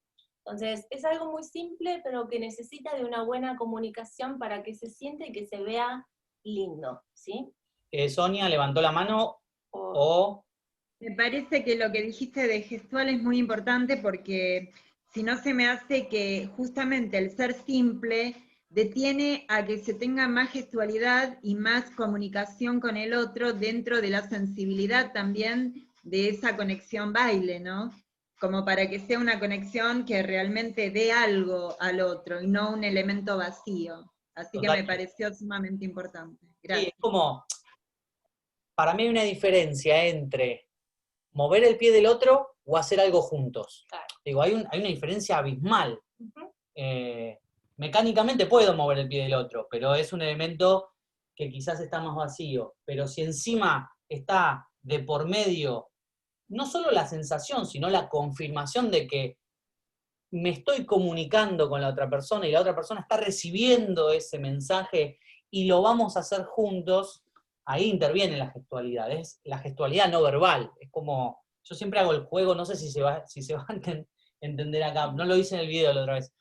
Entonces, es algo muy simple, pero que necesita de una buena comunicación para que se siente y que se vea lindo, ¿sí? Sonia levantó la mano o... Me parece que lo que dijiste de gestual es muy importante porque si no se me hace que justamente el ser simple detiene a que se tenga más gestualidad y más comunicación con el otro dentro de la sensibilidad también de esa conexión baile, ¿no? Como para que sea una conexión que realmente dé algo al otro y no un elemento vacío. Así que me pareció sumamente importante. Gracias. Sí, es como, para mí hay una diferencia entre mover el pie del otro o hacer algo juntos. Claro. Digo, hay una diferencia abismal. Mecánicamente puedo mover el pie del otro, pero es un elemento que quizás está más vacío. Pero si encima está de por medio, no solo la sensación, sino la confirmación de que me estoy comunicando con la otra persona y la otra persona está recibiendo ese mensaje y lo vamos a hacer juntos, ahí interviene la gestualidad. Es la gestualidad no verbal. Es como, yo siempre hago el juego, no sé si se va a entender acá, no lo hice en el video la otra vez.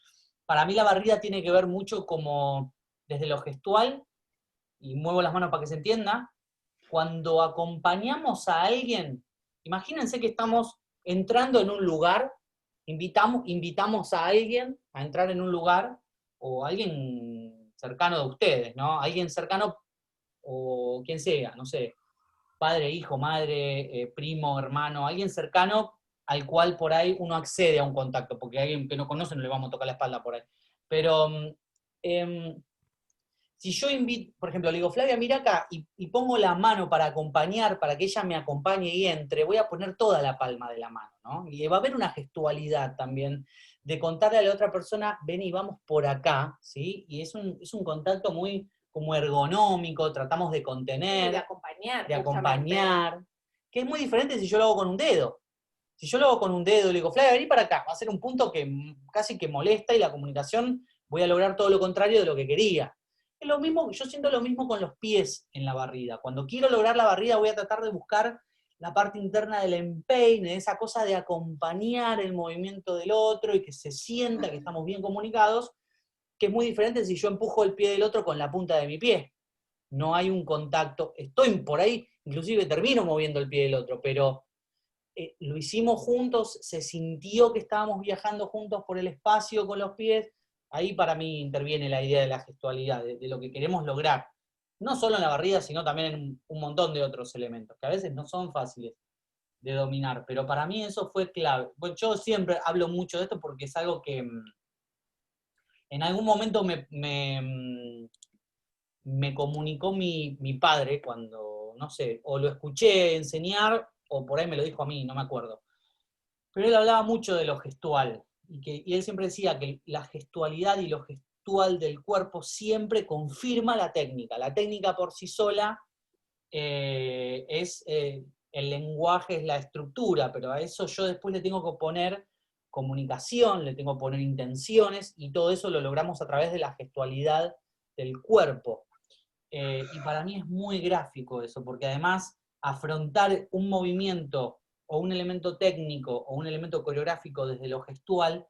Para mí la barrida tiene que ver mucho como desde lo gestual, y muevo las manos para que se entienda, cuando acompañamos a alguien, imagínense que estamos entrando en un lugar, invitamos a alguien a entrar en un lugar, o alguien cercano de ustedes, ¿no? Alguien cercano, o quien sea, no sé, padre, hijo, madre, primo, hermano, alguien cercano al cual por ahí uno accede a un contacto, porque a alguien que no conoce no le vamos a tocar la espalda por ahí. Pero si yo invito, por ejemplo, le digo, Flavia, mira acá, y pongo la mano para acompañar, para que ella me acompañe y entre, voy a poner toda la palma de la mano, ¿no? Y va a haber una gestualidad también de contarle a la otra persona, vení, vamos por acá, ¿sí? Y es un contacto muy como ergonómico, tratamos de contener, de acompañar, que es muy diferente si yo lo hago con un dedo. Si yo lo hago con un dedo y le digo, Flavia, vení para acá, va a ser un punto que casi que molesta y la comunicación voy a lograr todo lo contrario de lo que quería. Es lo mismo, yo siento lo mismo con los pies en la barrida. Cuando quiero lograr la barrida voy a tratar de buscar la parte interna del empeine, esa cosa de acompañar el movimiento del otro y que se sienta que estamos bien comunicados, que es muy diferente si yo empujo el pie del otro con la punta de mi pie. No hay un contacto, estoy por ahí, inclusive termino moviendo el pie del otro, pero lo hicimos juntos, se sintió que estábamos viajando juntos por el espacio con los pies. Ahí para mí interviene la idea de la gestualidad, de lo que queremos lograr. No solo en la barrida, sino también en un montón de otros elementos, que a veces no son fáciles. dominar, pero para mí eso fue clave. Bueno, yo siempre hablo mucho de esto porque es algo que en algún momento me comunicó mi padre cuando, no sé, o lo escuché enseñar, o por ahí me lo dijo a mí, no me acuerdo. Pero él hablaba mucho de lo gestual, y él siempre decía que la gestualidad y lo gestual del cuerpo siempre confirma la técnica. La técnica por sí sola es el lenguaje, es la estructura, pero a eso yo después le tengo que poner comunicación, le tengo que poner intenciones, y todo eso lo logramos a través de la gestualidad del cuerpo. Y para mí es muy gráfico eso, porque además afrontar un movimiento o un elemento técnico o un elemento coreográfico desde lo gestual,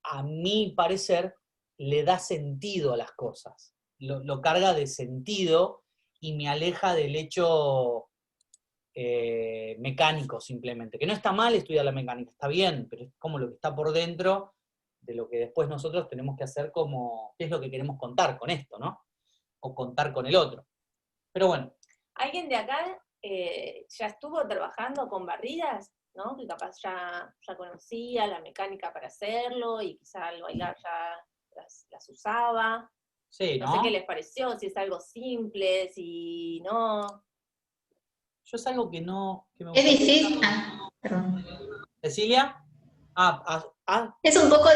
a mi parecer, le da sentido a las cosas. Lo carga de sentido y me aleja del hecho mecánico simplemente. Que no está mal estudiar la mecánica, está bien, pero es como lo que está por dentro de lo que después nosotros tenemos que hacer como, qué es lo que queremos contar con esto, ¿no? O contar con el otro. Pero bueno. ¿Alguien de acá ya estuvo trabajando con barridas, ¿no? Que capaz ya conocía la mecánica para hacerlo y quizá al bailar ya las usaba? Sí, ¿no? No sé qué les pareció, si es algo simple, si no. Yo es algo que no... Que me es difícil. Perdón. ¿Cecilia? Es un poco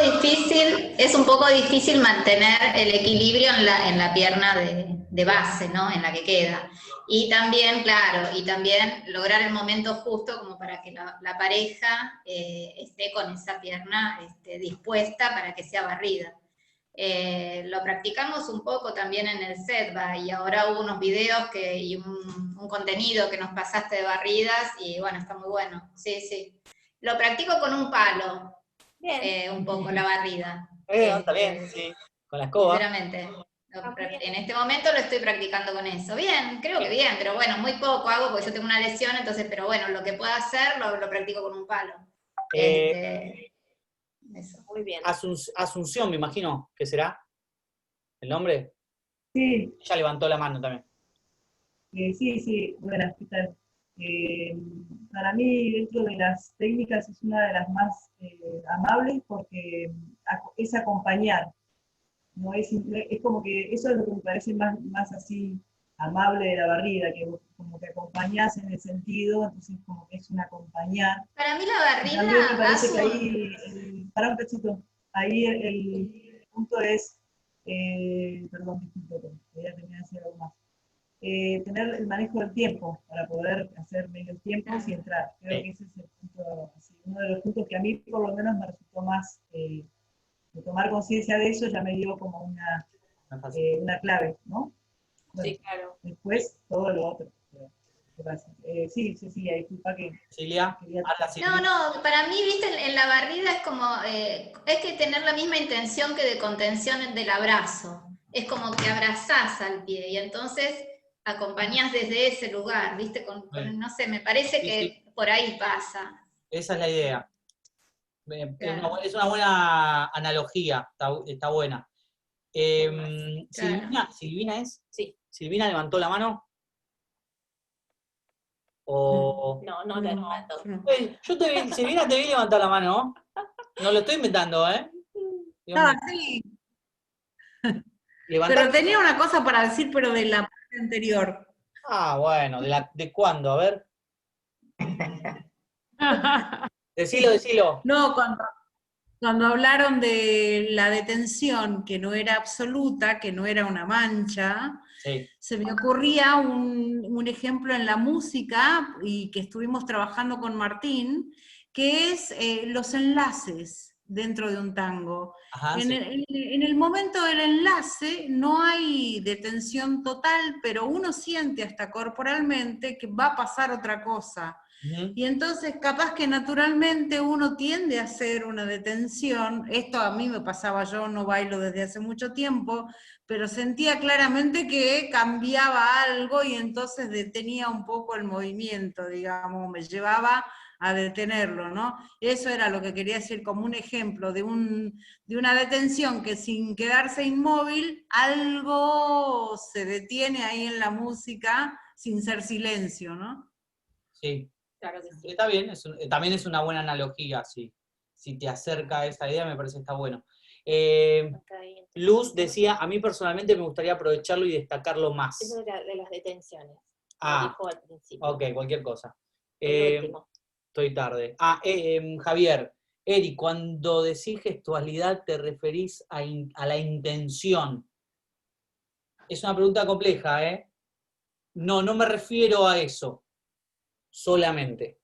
difícil mantener el equilibrio en la pierna de base, ¿no? En la que queda. Y también, claro, lograr el momento justo como para que la pareja esté con esa pierna dispuesta para que sea barrida. Lo practicamos un poco también en el setba, y ahora hubo unos videos y un contenido que nos pasaste de barridas, y bueno, está muy bueno. Sí, sí. Lo practico con un palo, un poco la barrida. Está bien, sí, con la escoba. Sinceramente. En este momento lo estoy practicando con eso. Bien, creo que bien, pero bueno, muy poco hago porque yo tengo una lesión, entonces, pero bueno, lo que pueda hacer lo practico con un palo. Eso. Muy bien. Asunción, me imagino, ¿qué será? ¿El nombre? Sí. Ya levantó la mano también. Sí, buenas, ¿qué tal? Para mí, dentro de las técnicas, es una de las más amables porque es acompañar. No es como que eso es lo que me parece más así amable de la barrida, que vos como que acompañás en el sentido, entonces como que es un acompañar. Para mí la barrida... También me parece que ahí, para un cachito, ahí el punto es, perdón, disculpe, voy a terminar de decir algo más. Tener el manejo del tiempo para poder hacer medios tiempos y entrar. Creo que ese es el punto, así, uno de los puntos que a mí por lo menos me resultó más, de tomar conciencia de eso ya me dio como una clave, ¿no? Bueno, sí, claro. Después todo lo otro. Sí, disculpa que... Silvia, No, para mí, viste, en la barrida es como, es que tener la misma intención que de contención del abrazo. Es como que abrazás al pie y entonces acompañás desde ese lugar, viste, no sé, me parece que por ahí pasa. Esa es la idea. Claro. Es una buena analogía, está buena. Claro. ¿Silvina es? Sí. ¿Silvina levantó la mano? O... No la levanto. Silvina, te vi levantar la mano. No lo estoy inventando, ¿eh? No, sí. Pero tenía una cosa para decir, pero de la parte anterior. Ah, bueno, ¿de cuándo? A ver. Decilo. No, cuando hablaron de la detención, que no era absoluta, que no era una mancha, sí. Se me ocurría un ejemplo en la música, y que estuvimos trabajando con Martín, que es los enlaces dentro de un tango. Ajá, en el momento del enlace no hay detención total, pero uno siente hasta corporalmente que va a pasar otra cosa. Y entonces capaz que naturalmente uno tiende a hacer una detención. Esto a mí me pasaba, yo no bailo desde hace mucho tiempo, pero sentía claramente que cambiaba algo y entonces detenía un poco el movimiento, digamos, me llevaba a detenerlo, ¿no? Eso era lo que quería decir como un ejemplo de una detención que sin quedarse inmóvil, algo se detiene ahí en la música sin ser silencio, ¿no? Sí. Claro que sí. Está bien, también es una buena analogía, si te acerca a esa idea, me parece que está bueno. Luz decía, a mí personalmente me gustaría aprovecharlo y destacarlo más. Eso de las detenciones. Ah, Dijo al principio. ok, cualquier cosa. El último. Estoy tarde. Javier, Eri, cuando decís gestualidad, ¿te referís a la intención? Es una pregunta compleja, ¿eh? No me refiero a eso solamente.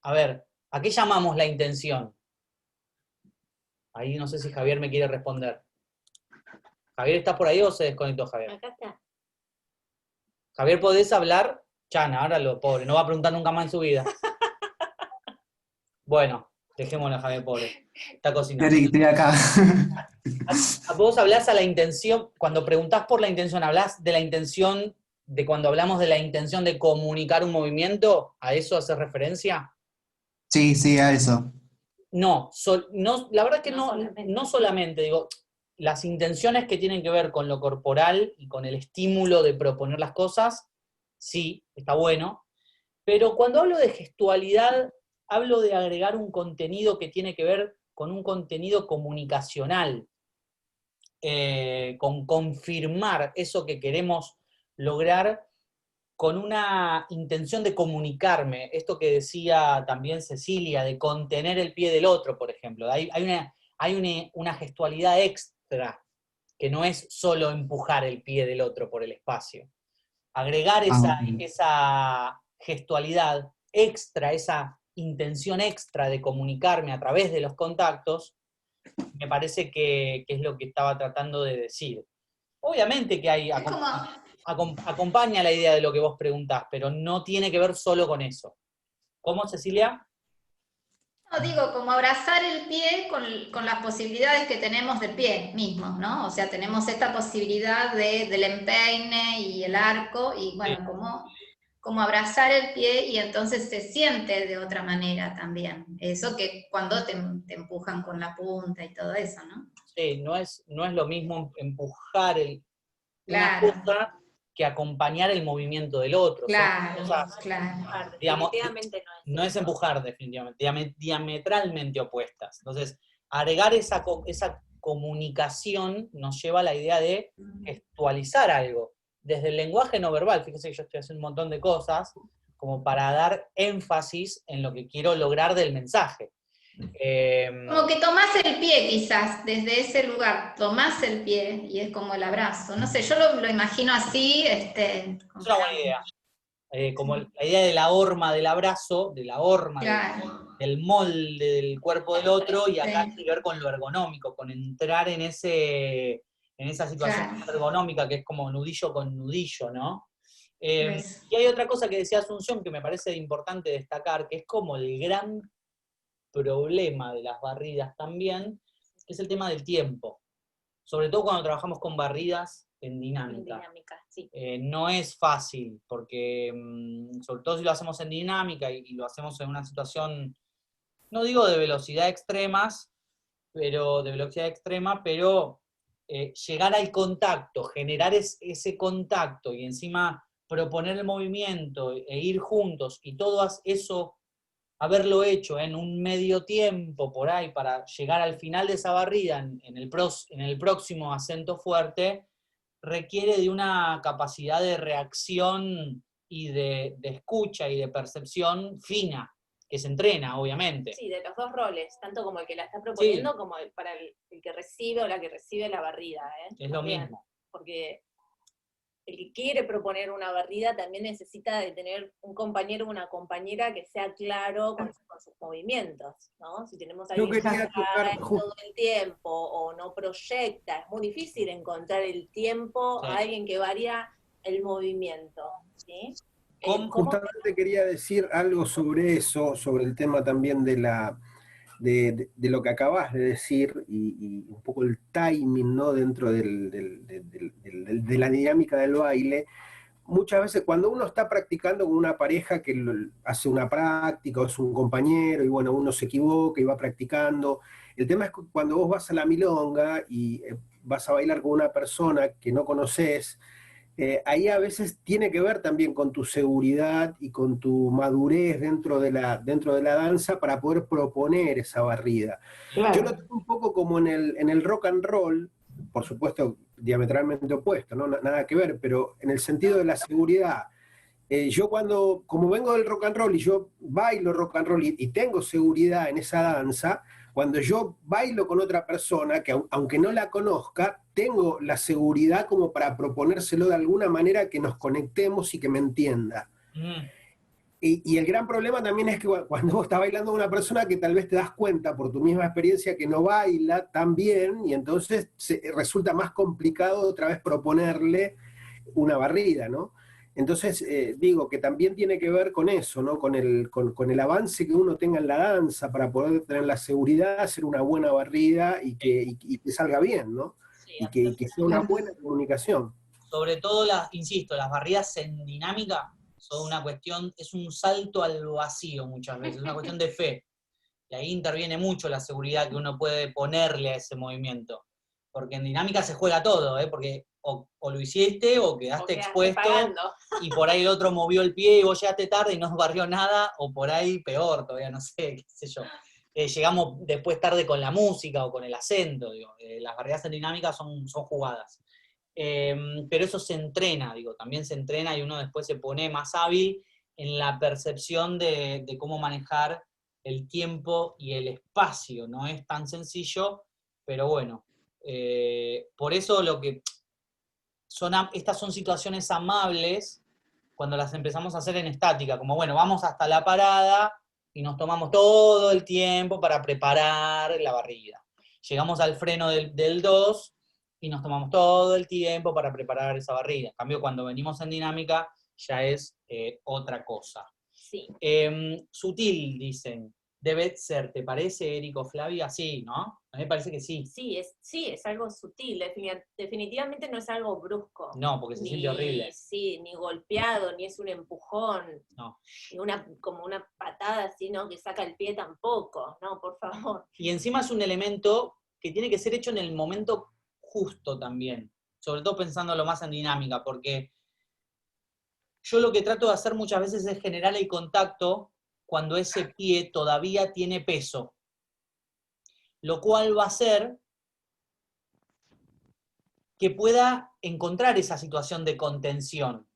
A ver, ¿a qué llamamos la intención? Ahí no sé si Javier me quiere responder. ¿Javier, estás por ahí o se desconectó Javier? Acá está. Javier, ¿podés hablar? Chana, ahora lo pobre, no va a preguntar nunca más en su vida. Bueno, dejémoslo a Javier, pobre. Está cocinando. Eric, estoy acá. ¿Vos hablás a la intención, cuando preguntás por la intención, hablás de la intención, de cuando hablamos de la intención de comunicar un movimiento? ¿A eso haces referencia? Sí, a eso. No, la verdad que no solamente, digo, las intenciones que tienen que ver con lo corporal y con el estímulo de proponer las cosas, sí, está bueno, pero cuando hablo de gestualidad, hablo de agregar un contenido que tiene que ver con un contenido comunicacional, con confirmar eso que queremos lograr con una intención de comunicarme, esto que decía también Cecilia, de contener el pie del otro, por ejemplo. Hay una gestualidad extra, que no es solo empujar el pie del otro por el espacio. Agregar esa gestualidad extra, esa intención extra de comunicarme a través de los contactos, me parece que es lo que estaba tratando de decir. Obviamente que hay... acompaña la idea de lo que vos preguntás, pero no tiene que ver solo con eso. ¿Cómo, Cecilia? No, digo, como abrazar el pie con las posibilidades que tenemos del pie mismo, ¿no? O sea, tenemos esta posibilidad del empeine y el arco, y bueno, como abrazar el pie y entonces se siente de otra manera también. Eso que cuando te empujan con la punta y todo eso, ¿no? Sí, no es lo mismo empujar una Claro. cosa que acompañar el movimiento del otro. Claro, claro. Digamos, Definitivamente no es empujar, definitivamente, diametralmente opuestas. Entonces, agregar esa comunicación nos lleva a la idea de gestualizar algo. Desde el lenguaje no verbal, fíjense que yo estoy haciendo un montón de cosas como para dar énfasis en lo que quiero lograr del mensaje. Como que tomás el pie quizás, desde ese lugar, tomás el pie y es como el abrazo. No sé, yo lo imagino así. Es una buena idea. Como la idea de la horma del abrazo, de la horma, claro, del molde del cuerpo del otro, y acá tiene que ver con lo ergonómico, con entrar en esa situación ergonómica que es como nudillo con nudillo, ¿no? Y hay otra cosa que decía Asunción que me parece importante destacar, que es como el gran problema de las barridas también, que es el tema del tiempo. Sobre todo cuando trabajamos con barridas en dinámica. Sí. No es fácil, porque sobre todo si lo hacemos en dinámica y lo hacemos en una situación, no digo de velocidad extrema, pero llegar al contacto, generar ese contacto y encima proponer el movimiento e ir juntos y todo eso, haberlo hecho en un medio tiempo por ahí para llegar al final de esa barrida en el próximo acento fuerte, requiere de una capacidad de reacción y de escucha y de percepción fina, que se entrena, obviamente. Sí, de los dos roles, tanto como el que la está proponiendo, como para el que recibe o la que recibe la barrida. Es lo mismo. Porque el que quiere proponer una barrida también necesita de tener un compañero o una compañera que sea claro con sus movimientos, ¿no? Si tenemos a alguien que está todo el tiempo o no proyecta, es muy difícil encontrar el tiempo a alguien que varía el movimiento, ¿sí? Justamente quería decir algo sobre eso, sobre el tema también de lo que acabas de decir y un poco el timing, ¿no? Dentro de la dinámica del baile. Muchas veces cuando uno está practicando con una pareja que hace una práctica o es un compañero y bueno, uno se equivoca y va practicando, el tema es que cuando vos vas a la milonga y vas a bailar con una persona que no conoces, ahí a veces tiene que ver también con tu seguridad y con tu madurez dentro de la danza para poder proponer esa barrida. Claro. Yo lo tengo un poco como en el rock and roll, por supuesto diametralmente opuesto, ¿no? Nada que ver, pero en el sentido de la seguridad. Yo como vengo del rock and roll y yo bailo rock and roll y tengo seguridad en esa danza, cuando yo bailo con otra persona, que aunque no la conozca, tengo la seguridad como para proponérselo de alguna manera que nos conectemos y que me entienda. Y el gran problema también es que cuando vos estás bailando con una persona que tal vez te das cuenta por tu misma experiencia que no baila tan bien, y entonces resulta más complicado otra vez proponerle una barrida, ¿no? Entonces, digo que también tiene que ver con eso, ¿no? Con el avance que uno tenga en la danza para poder tener la seguridad, hacer una buena barrida y que salga bien, ¿no? Sí, y que sea una buena comunicación. Sobre todo, insisto, las barridas en dinámica son una cuestión, es un salto al vacío muchas veces, es una cuestión de fe. Y ahí interviene mucho la seguridad que uno puede ponerle a ese movimiento. Porque en dinámica se juega todo, porque o lo hiciste o quedaste expuesto pagando. Y por ahí el otro movió el pie y vos llegaste tarde y no barrió nada, o por ahí peor todavía, no sé, qué sé yo. Llegamos después tarde con la música o con el acento, digo. Las barridas en dinámica son jugadas. Pero eso se entrena, digo, también se entrena y uno después se pone más hábil en la percepción de cómo manejar el tiempo y el espacio. No es tan sencillo, pero bueno. Por eso estas son situaciones amables cuando las empezamos a hacer en estática, como bueno, vamos hasta la parada y nos tomamos todo el tiempo para preparar la barrida. Llegamos al freno del 2 y nos tomamos todo el tiempo para preparar esa barrida. En cambio, cuando venimos en dinámica, ya es otra cosa. Sí. Sutil, dicen. Debe ser, ¿te parece, Érico, Flavia? Sí, ¿no? A mí me parece que sí. Sí, es algo sutil, definitivamente no es algo brusco. No, porque se siente horrible. Sí, ni golpeado, ni es un empujón, no. Ni como una patada así, ¿no? Que saca el pie tampoco, no, por favor. Y encima es un elemento que tiene que ser hecho en el momento justo también, sobre todo pensándolo más en dinámica, porque yo lo que trato de hacer muchas veces es generar el contacto cuando ese pie todavía tiene peso, lo cual va a hacer que pueda encontrar esa situación de contención,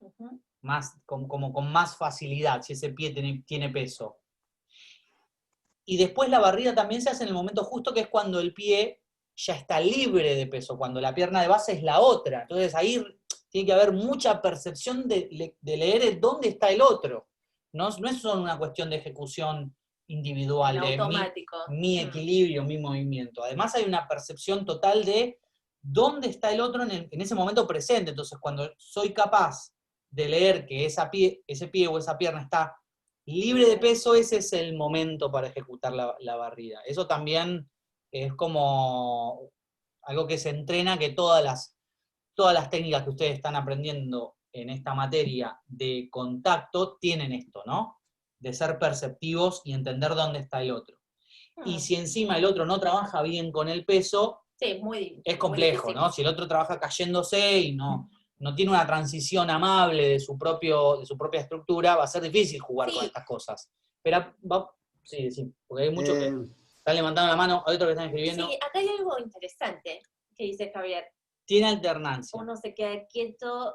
como con más facilidad, si ese pie tiene peso. Y después la barrida también se hace en el momento justo, que es cuando el pie ya está libre de peso, cuando la pierna de base es la otra. Entonces ahí tiene que haber mucha percepción de leer dónde está el otro. No es solo una cuestión de ejecución individual, de mi equilibrio, mi movimiento. Además hay una percepción total de dónde está el otro en ese momento presente. Entonces cuando soy capaz de leer que ese pie o esa pierna está libre de peso, ese es el momento para ejecutar la barrida. Eso también es como algo que se entrena, que todas las técnicas que ustedes están aprendiendo en esta materia de contacto tienen esto, ¿no? De ser perceptivos y entender dónde está el otro. Y si encima el otro no trabaja bien con el peso, sí, es complejo, ¿no? Si el otro trabaja cayéndose y no tiene una transición amable de su propia estructura, va a ser difícil jugar con estas cosas. Pero sí, porque hay muchos que están levantando la mano, hay otros que están escribiendo. Sí, acá hay algo interesante que dice Javier. Tiene alternancia. Uno se queda quieto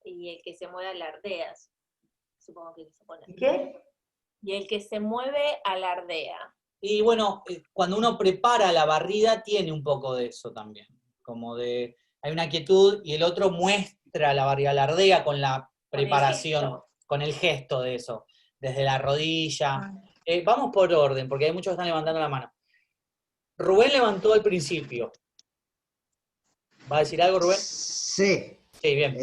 y el que se mueve alardeas. Supongo que se pone. ¿Qué? Y el que se mueve alardea. Y bueno, cuando uno prepara la barrida tiene un poco de eso también. Como hay una quietud y el otro muestra la barrida, alardea con la preparación, con el gesto de eso. Desde la rodilla. Vamos por orden, porque hay muchos que están levantando la mano. Rubén levantó al principio. ¿Va a decir algo, Rubén? Sí. Sí, bien.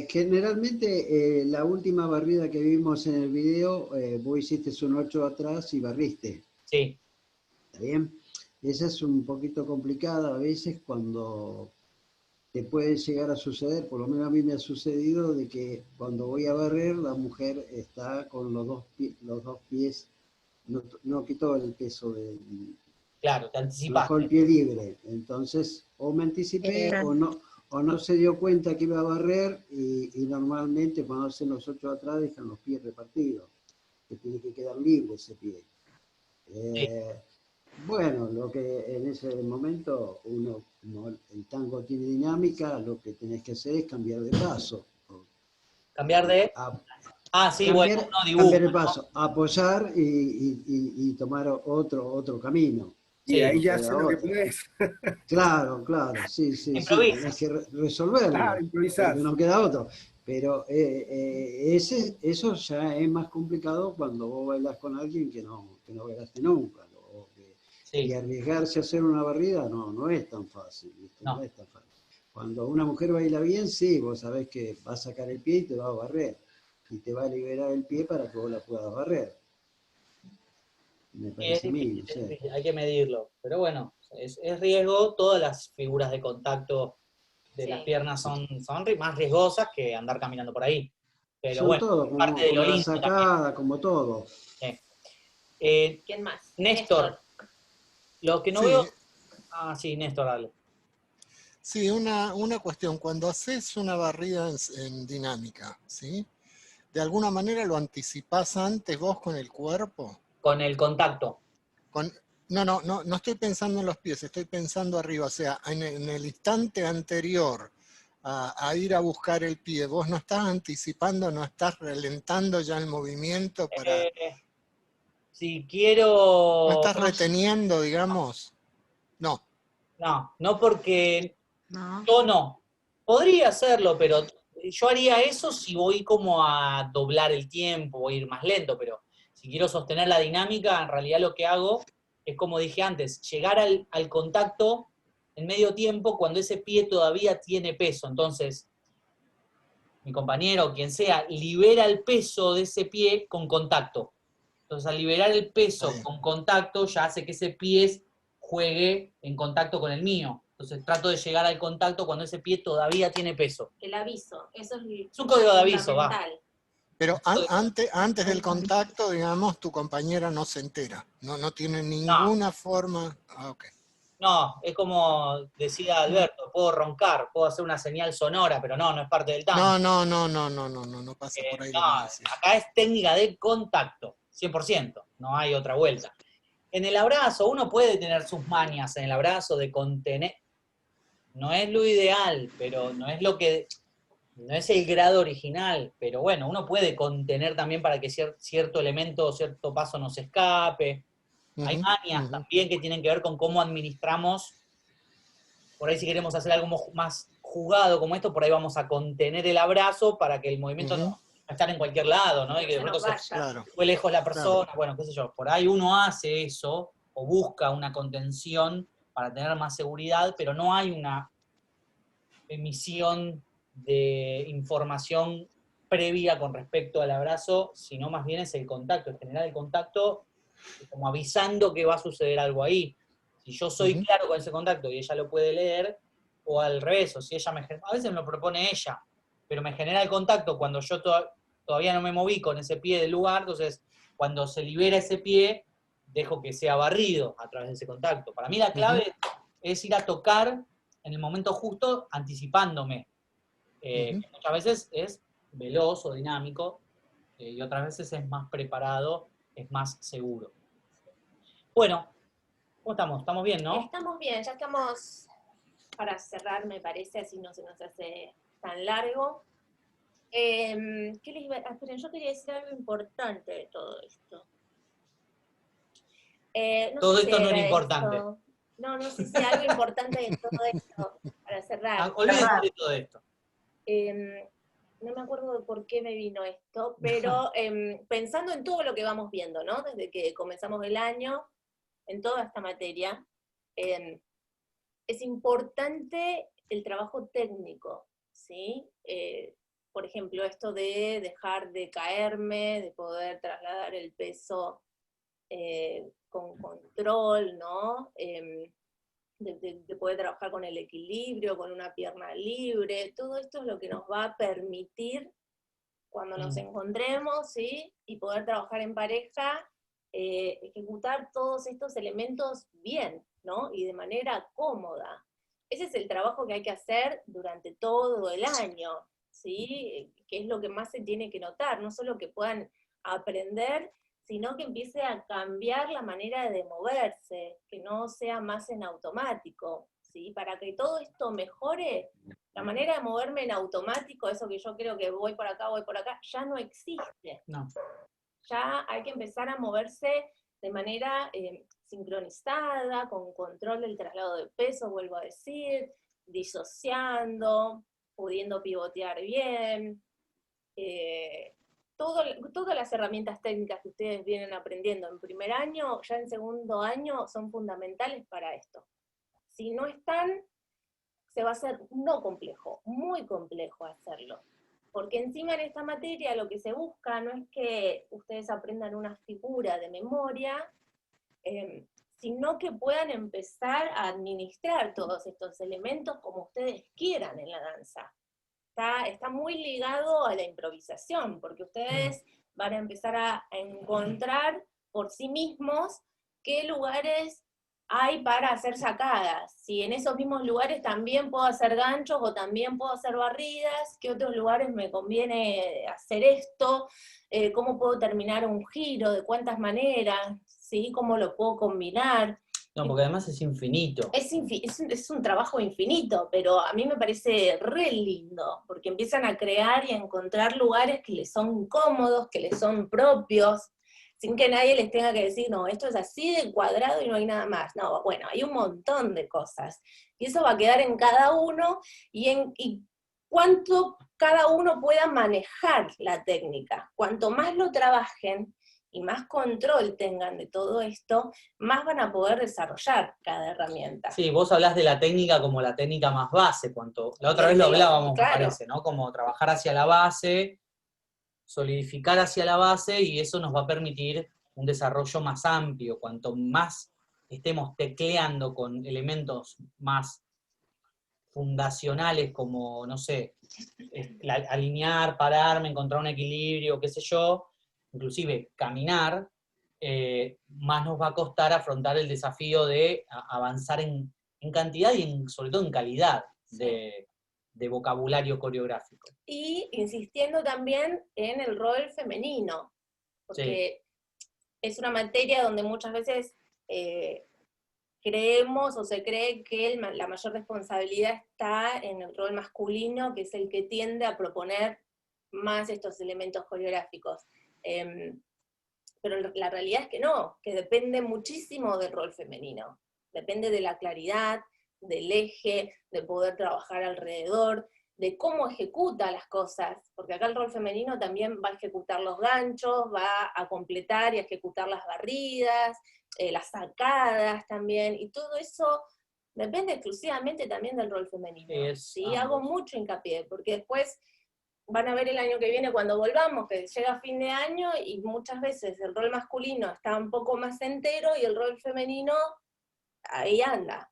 Generalmente, la última barrida que vimos en el video, vos hiciste un 8 atrás y barriste. Sí. ¿Está bien? Esa es un poquito complicada a veces cuando te puede llegar a suceder, por lo menos a mí me ha sucedido, de que cuando voy a barrer, la mujer está con los dos pies, no quitó el peso del... Claro, te anticipaste. Dejó el pie libre, entonces o me anticipé o no se dio cuenta que iba a barrer y normalmente cuando hacen los 8 atrás dejan los pies repartidos, que tiene que quedar libre ese pie. Bueno, lo que en ese momento uno, como el tango tiene dinámica, lo que tenés que hacer es cambiar de paso. ¿Cambiar de? Sí, bueno, uno dibuja, cambiar el paso, ¿no? Apoyar y tomar otro camino. Y ahí ya sé lo que podés. Claro, sí, tenés que resolverlo, claro, improvisar. Porque no queda otro. Pero eso ya es más complicado cuando vos bailás con alguien que no bailaste nunca. Y arriesgarse a hacer una barrida no es tan fácil, ¿viste? No es tan fácil. Cuando una mujer baila bien, sí, vos sabés que va a sacar el pie y te va a barrer. Y te va a liberar el pie para que vos la puedas barrer. Me parece a mí, no sé. Hay que medirlo. Pero bueno, es riesgo. Todas las figuras de contacto de las piernas son más riesgosas que andar caminando por ahí. Pero son bueno, todo, parte de lo la lindo sacada, también. como todo. ¿Quién más? Néstor. Lo que no veo... sí, Néstor, dale. Sí, una cuestión. Cuando haces una barrida en dinámica, ¿sí? ¿De alguna manera lo anticipás antes vos con el cuerpo? Con el contacto. No estoy pensando en los pies, estoy pensando arriba. O sea, en el instante anterior a ir a buscar el pie, ¿vos no estás anticipando, no estás ralentando ya el movimiento para...? Si quiero... ¿No estás reteniendo, digamos? No. No porque yo no. Podría hacerlo, pero yo haría eso si voy como a doblar el tiempo, voy a ir más lento, pero si quiero sostener la dinámica, en realidad lo que hago es, como dije antes, llegar al contacto en medio tiempo cuando ese pie todavía tiene peso. Entonces, mi compañero o quien sea libera el peso de ese pie con contacto. Entonces, al liberar el peso con contacto, ya hace que ese pie juegue en contacto con el mío. Entonces, trato de llegar al contacto cuando ese pie todavía tiene peso. El aviso, eso es un código de aviso, va. Pero antes del contacto, digamos, tu compañera no se entera. No tiene ninguna forma... No, es como decía Alberto, puedo roncar, puedo hacer una señal sonora, pero no es parte del tango. No pasa por ahí. Acá es técnica de contacto, 100%, no hay otra vuelta. En el abrazo, uno puede tener sus mañas en el abrazo de contener. No es lo ideal, pero no es el grado original, pero bueno, uno puede contener también para que cierto elemento o cierto paso no se escape. Hay mañas también que tienen que ver con cómo administramos. Por ahí si queremos hacer algo más jugado como esto, por ahí vamos a contener el abrazo para que el movimiento no esté en cualquier lado, ¿no? Y que de pronto se fue lejos la persona, bueno, qué sé yo. Por ahí uno hace eso, o busca una contención para tener más seguridad, pero no hay una emisión de información previa con respecto al abrazo, sino más bien es el contacto, es generar el contacto como avisando que va a suceder algo ahí. Si yo soy claro con ese contacto y ella lo puede leer, o al revés, o si ella a veces me lo propone ella, pero me genera el contacto cuando yo todavía no me moví con ese pie del lugar, entonces cuando se libera ese pie, dejo que sea barrido a través de ese contacto. Para mí la clave es ir a tocar en el momento justo, anticipándome. Que muchas veces es veloz o dinámico, y otras veces es más preparado, es más seguro. Bueno, ¿cómo estamos? ¿Estamos bien, no? Estamos bien, ya estamos para cerrar, me parece, así no se nos hace tan largo. ¿Qué les iba a... Esperen, yo quería decir algo importante de todo esto. Todo esto no era importante. No sé si algo importante de todo esto, para cerrar. Olvídense de todo esto. No me acuerdo de por qué me vino esto, pero pensando en todo lo que vamos viendo, ¿no? Desde que comenzamos el año, en toda esta materia, es importante el trabajo técnico, ¿sí? Por ejemplo, esto de dejar de caerme, de poder trasladar el peso con control, ¿no? De poder trabajar con el equilibrio, con una pierna libre, todo esto es lo que nos va a permitir, cuando nos encontremos, ¿sí? Y poder trabajar en pareja, ejecutar todos estos elementos bien, ¿no? Y de manera cómoda. ese es el trabajo que hay que hacer durante todo el año, ¿sí? Que es lo que más se tiene que notar, no solo que puedan aprender, sino que empiece a cambiar la manera de moverse, que no sea más en automático, ¿sí? Para que todo esto mejore, la manera de moverme en automático, eso que yo creo que voy por acá, ya no existe. No. Ya hay que empezar a moverse de manera sincronizada, con control del traslado de peso, vuelvo a decir, disociando, pudiendo pivotear bien, todas las herramientas técnicas que ustedes vienen aprendiendo en primer año, ya en segundo año, son fundamentales para esto. Si no están, se va a hacer no complejo, muy complejo hacerlo. Porque encima en esta materia lo que se busca no es que ustedes aprendan una figura de memoria, sino que puedan empezar a administrar todos estos elementos como ustedes quieran en la danza. Está muy ligado a la improvisación, porque ustedes van a empezar a encontrar por sí mismos qué lugares hay para hacer sacadas, si en esos mismos lugares también puedo hacer ganchos o también puedo hacer barridas, qué otros lugares me conviene hacer esto, cómo puedo terminar un giro, de cuántas maneras, ¿sí? Cómo lo puedo combinar. No, porque además es infinito. Es un trabajo infinito, pero a mí me parece re lindo, porque empiezan a crear y a encontrar lugares que les son cómodos, que les son propios, sin que nadie les tenga que decir, no, esto es así de cuadrado y no hay nada más. No, bueno, hay un montón de cosas. Y eso va a quedar en cada uno, y cuánto cada uno pueda manejar la técnica. Cuanto más lo trabajen, y más control tengan de todo esto, más van a poder desarrollar cada herramienta. Sí, vos hablás de la técnica como la técnica más base, la otra vez lo hablábamos, claro. Me parece, ¿no? Como trabajar hacia la base, solidificar hacia la base, y eso nos va a permitir un desarrollo más amplio. Cuanto más estemos tecleando con elementos más fundacionales como, no sé, alinear, pararme, encontrar un equilibrio, qué sé yo, inclusive caminar, más nos va a costar afrontar el desafío de avanzar en cantidad y sobre todo en calidad de vocabulario coreográfico. Y insistiendo también en el rol femenino, porque es una materia donde muchas veces creemos o se cree que la mayor responsabilidad está en el rol masculino, que es el que tiende a proponer más estos elementos coreográficos. Pero la realidad es que no, que depende muchísimo del rol femenino. Depende de la claridad, del eje, de poder trabajar alrededor, de cómo ejecuta las cosas, porque acá el rol femenino también va a ejecutar los ganchos, va a completar y a ejecutar las barridas, las sacadas también, y todo eso depende exclusivamente también del rol femenino. ¿Sí? Hago mucho hincapié, porque después van a ver el año que viene cuando volvamos, que llega fin de año, y muchas veces el rol masculino está un poco más entero, y el rol femenino ahí anda.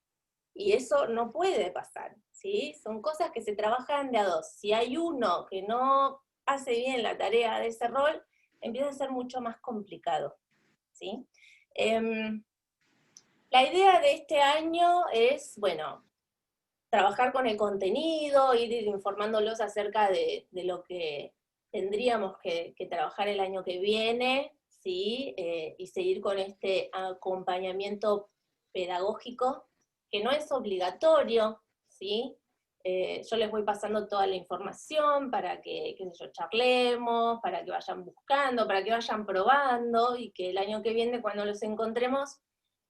Y eso no puede pasar, ¿sí? Son cosas que se trabajan de a dos. Si hay uno que no hace bien la tarea de ese rol, empieza a ser mucho más complicado, ¿sí? La idea de este año es, bueno, trabajar con el contenido, ir informándolos acerca de lo que tendríamos que trabajar el año que viene, ¿sí? Y seguir con este acompañamiento pedagógico, que no es obligatorio, ¿sí? Yo les voy pasando toda la información para que, qué sé yo, charlemos, para que vayan buscando, para que vayan probando, y que el año que viene, cuando los encontremos,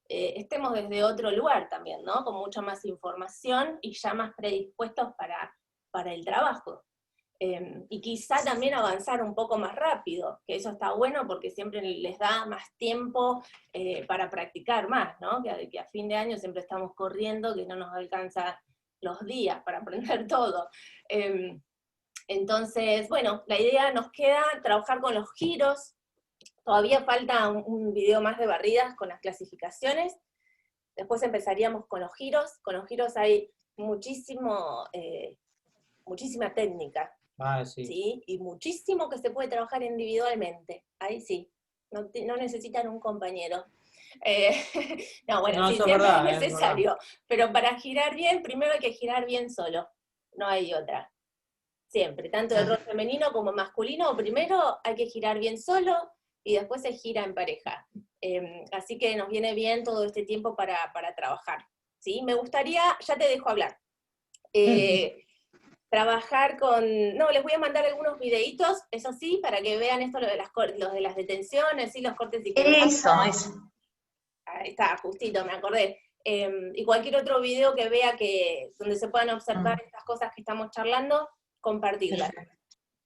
estemos desde otro lugar también, ¿no? Con mucha más información y ya más predispuestos para el trabajo. Y quizá también avanzar un poco más rápido, que eso está bueno porque siempre les da más tiempo para practicar más, ¿no? Que a fin de año siempre estamos corriendo, que no nos alcanza los días para aprender todo. Entonces, bueno, la idea nos queda trabajar con los giros. Todavía falta un video más de barridas con las clasificaciones. Después empezaríamos con los giros. Con los giros hay muchísima técnica. ¿Sí? Y muchísimo que se puede trabajar individualmente. Ahí sí, no necesitan un compañero. No, bueno, No, sí, eso es siempre verdad, es necesario, pero para girar bien, primero hay que girar bien solo, no hay otra. Siempre, tanto el rol femenino como masculino, primero hay que girar bien solo y después se gira en pareja. Así que nos viene bien todo este tiempo para trabajar. ¿Sí? Me gustaría, ya te dejo hablar, trabajar con, no, les voy a mandar algunos videitos, eso sí, para que vean esto, lo de las detenciones, y los cortes y Eso. Ahí está, justito, me acordé. Y cualquier otro video que vea donde se puedan observar estas cosas que estamos charlando, compartirlas.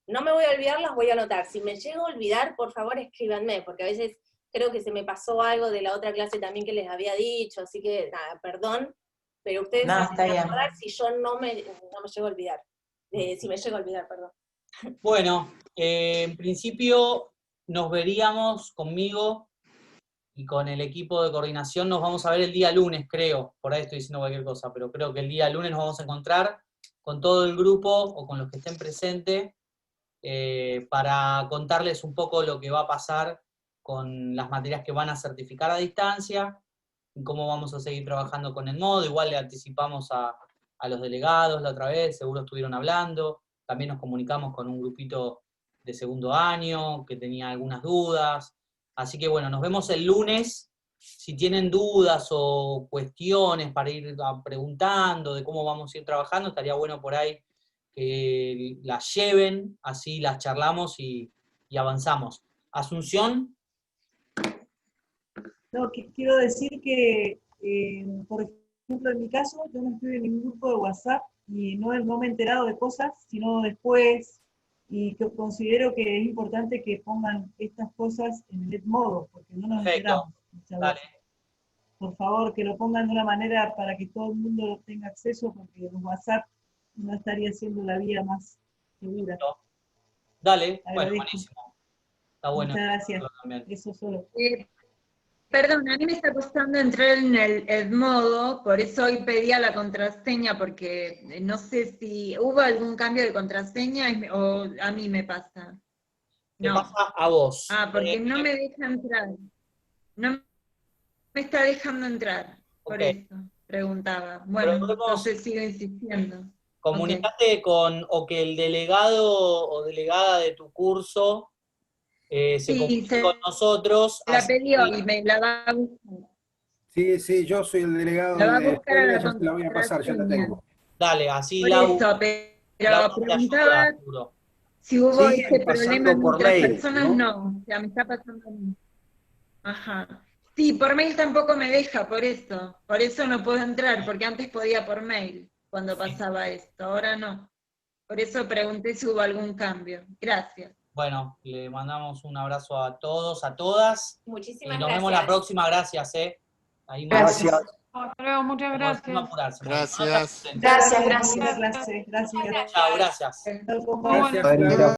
No me voy a olvidar, las voy a anotar. Si me llego a olvidar, por favor escríbanme, porque a veces creo que se me pasó algo de la otra clase también que les había dicho, así que nada, perdón, pero ustedes No, van está a bien. acordar si yo no me llego a olvidar. Si me llego a olvidar, perdón. Bueno, en principio nos veríamos conmigo y con el equipo de coordinación, nos vamos a ver el día lunes, creo, por ahí estoy diciendo cualquier cosa, pero creo que el día lunes nos vamos a encontrar con todo el grupo o con los que estén presentes para contarles un poco lo que va a pasar con las materias que van a certificar a distancia, y cómo vamos a seguir trabajando con el modo. Igual le anticipamos a los delegados la otra vez, seguro estuvieron hablando, también nos comunicamos con un grupito de segundo año que tenía algunas dudas, así que bueno, nos vemos el lunes. Si tienen dudas o cuestiones para ir preguntando de cómo vamos a ir trabajando, estaría bueno por ahí que las lleven, así las charlamos y avanzamos. Asunción. No, quiero decir que, por ejemplo, en mi caso, yo no estoy en ningún grupo de WhatsApp y no me he enterado de cosas, sino después, y que considero que es importante que pongan estas cosas en el modo, porque no nos enteramos muchas veces. Por favor, que lo pongan de una manera para que todo el mundo tenga acceso, porque los WhatsApp no estaría siendo la vía más segura. Dale, bueno, buenísimo. Está bueno. Muchas gracias. Eso solo. Perdón, a mí me está costando entrar en el modo, por eso hoy pedía la contraseña, porque no sé si hubo algún cambio de contraseña o a mí me pasa. Te pasa a vos. Ah, porque no me deja entrar. No me está dejando entrar, por eso preguntaba. Bueno, entonces sigo insistiendo. Comunicate con, o que el delegado o delegada de tu curso se comunique con nosotros. La pedí hoy, me la va a buscar. Sí, yo soy el delegado La va a de buscar a la ya te la voy a pasar, ya la tengo. Dale, así por Lau. eso, pero Lau te preguntaba ayuda, si hubo Sí, ese problema en por otras mail, personas, no. O sea, me está pasando a mí. Ajá. Sí, por mail tampoco me deja, por eso no puedo entrar, porque antes podía por mail, cuando pasaba esto, ahora no. Por eso pregunté si hubo algún cambio. Gracias. Bueno, le mandamos un abrazo a todos, a todas. Muchísimas y nos gracias. vemos la próxima, gracias. Ahí Gracias. Hasta luego, muchas gracias. No apurarse, Gracias. Gracias. Chao, gracias. Muy bueno.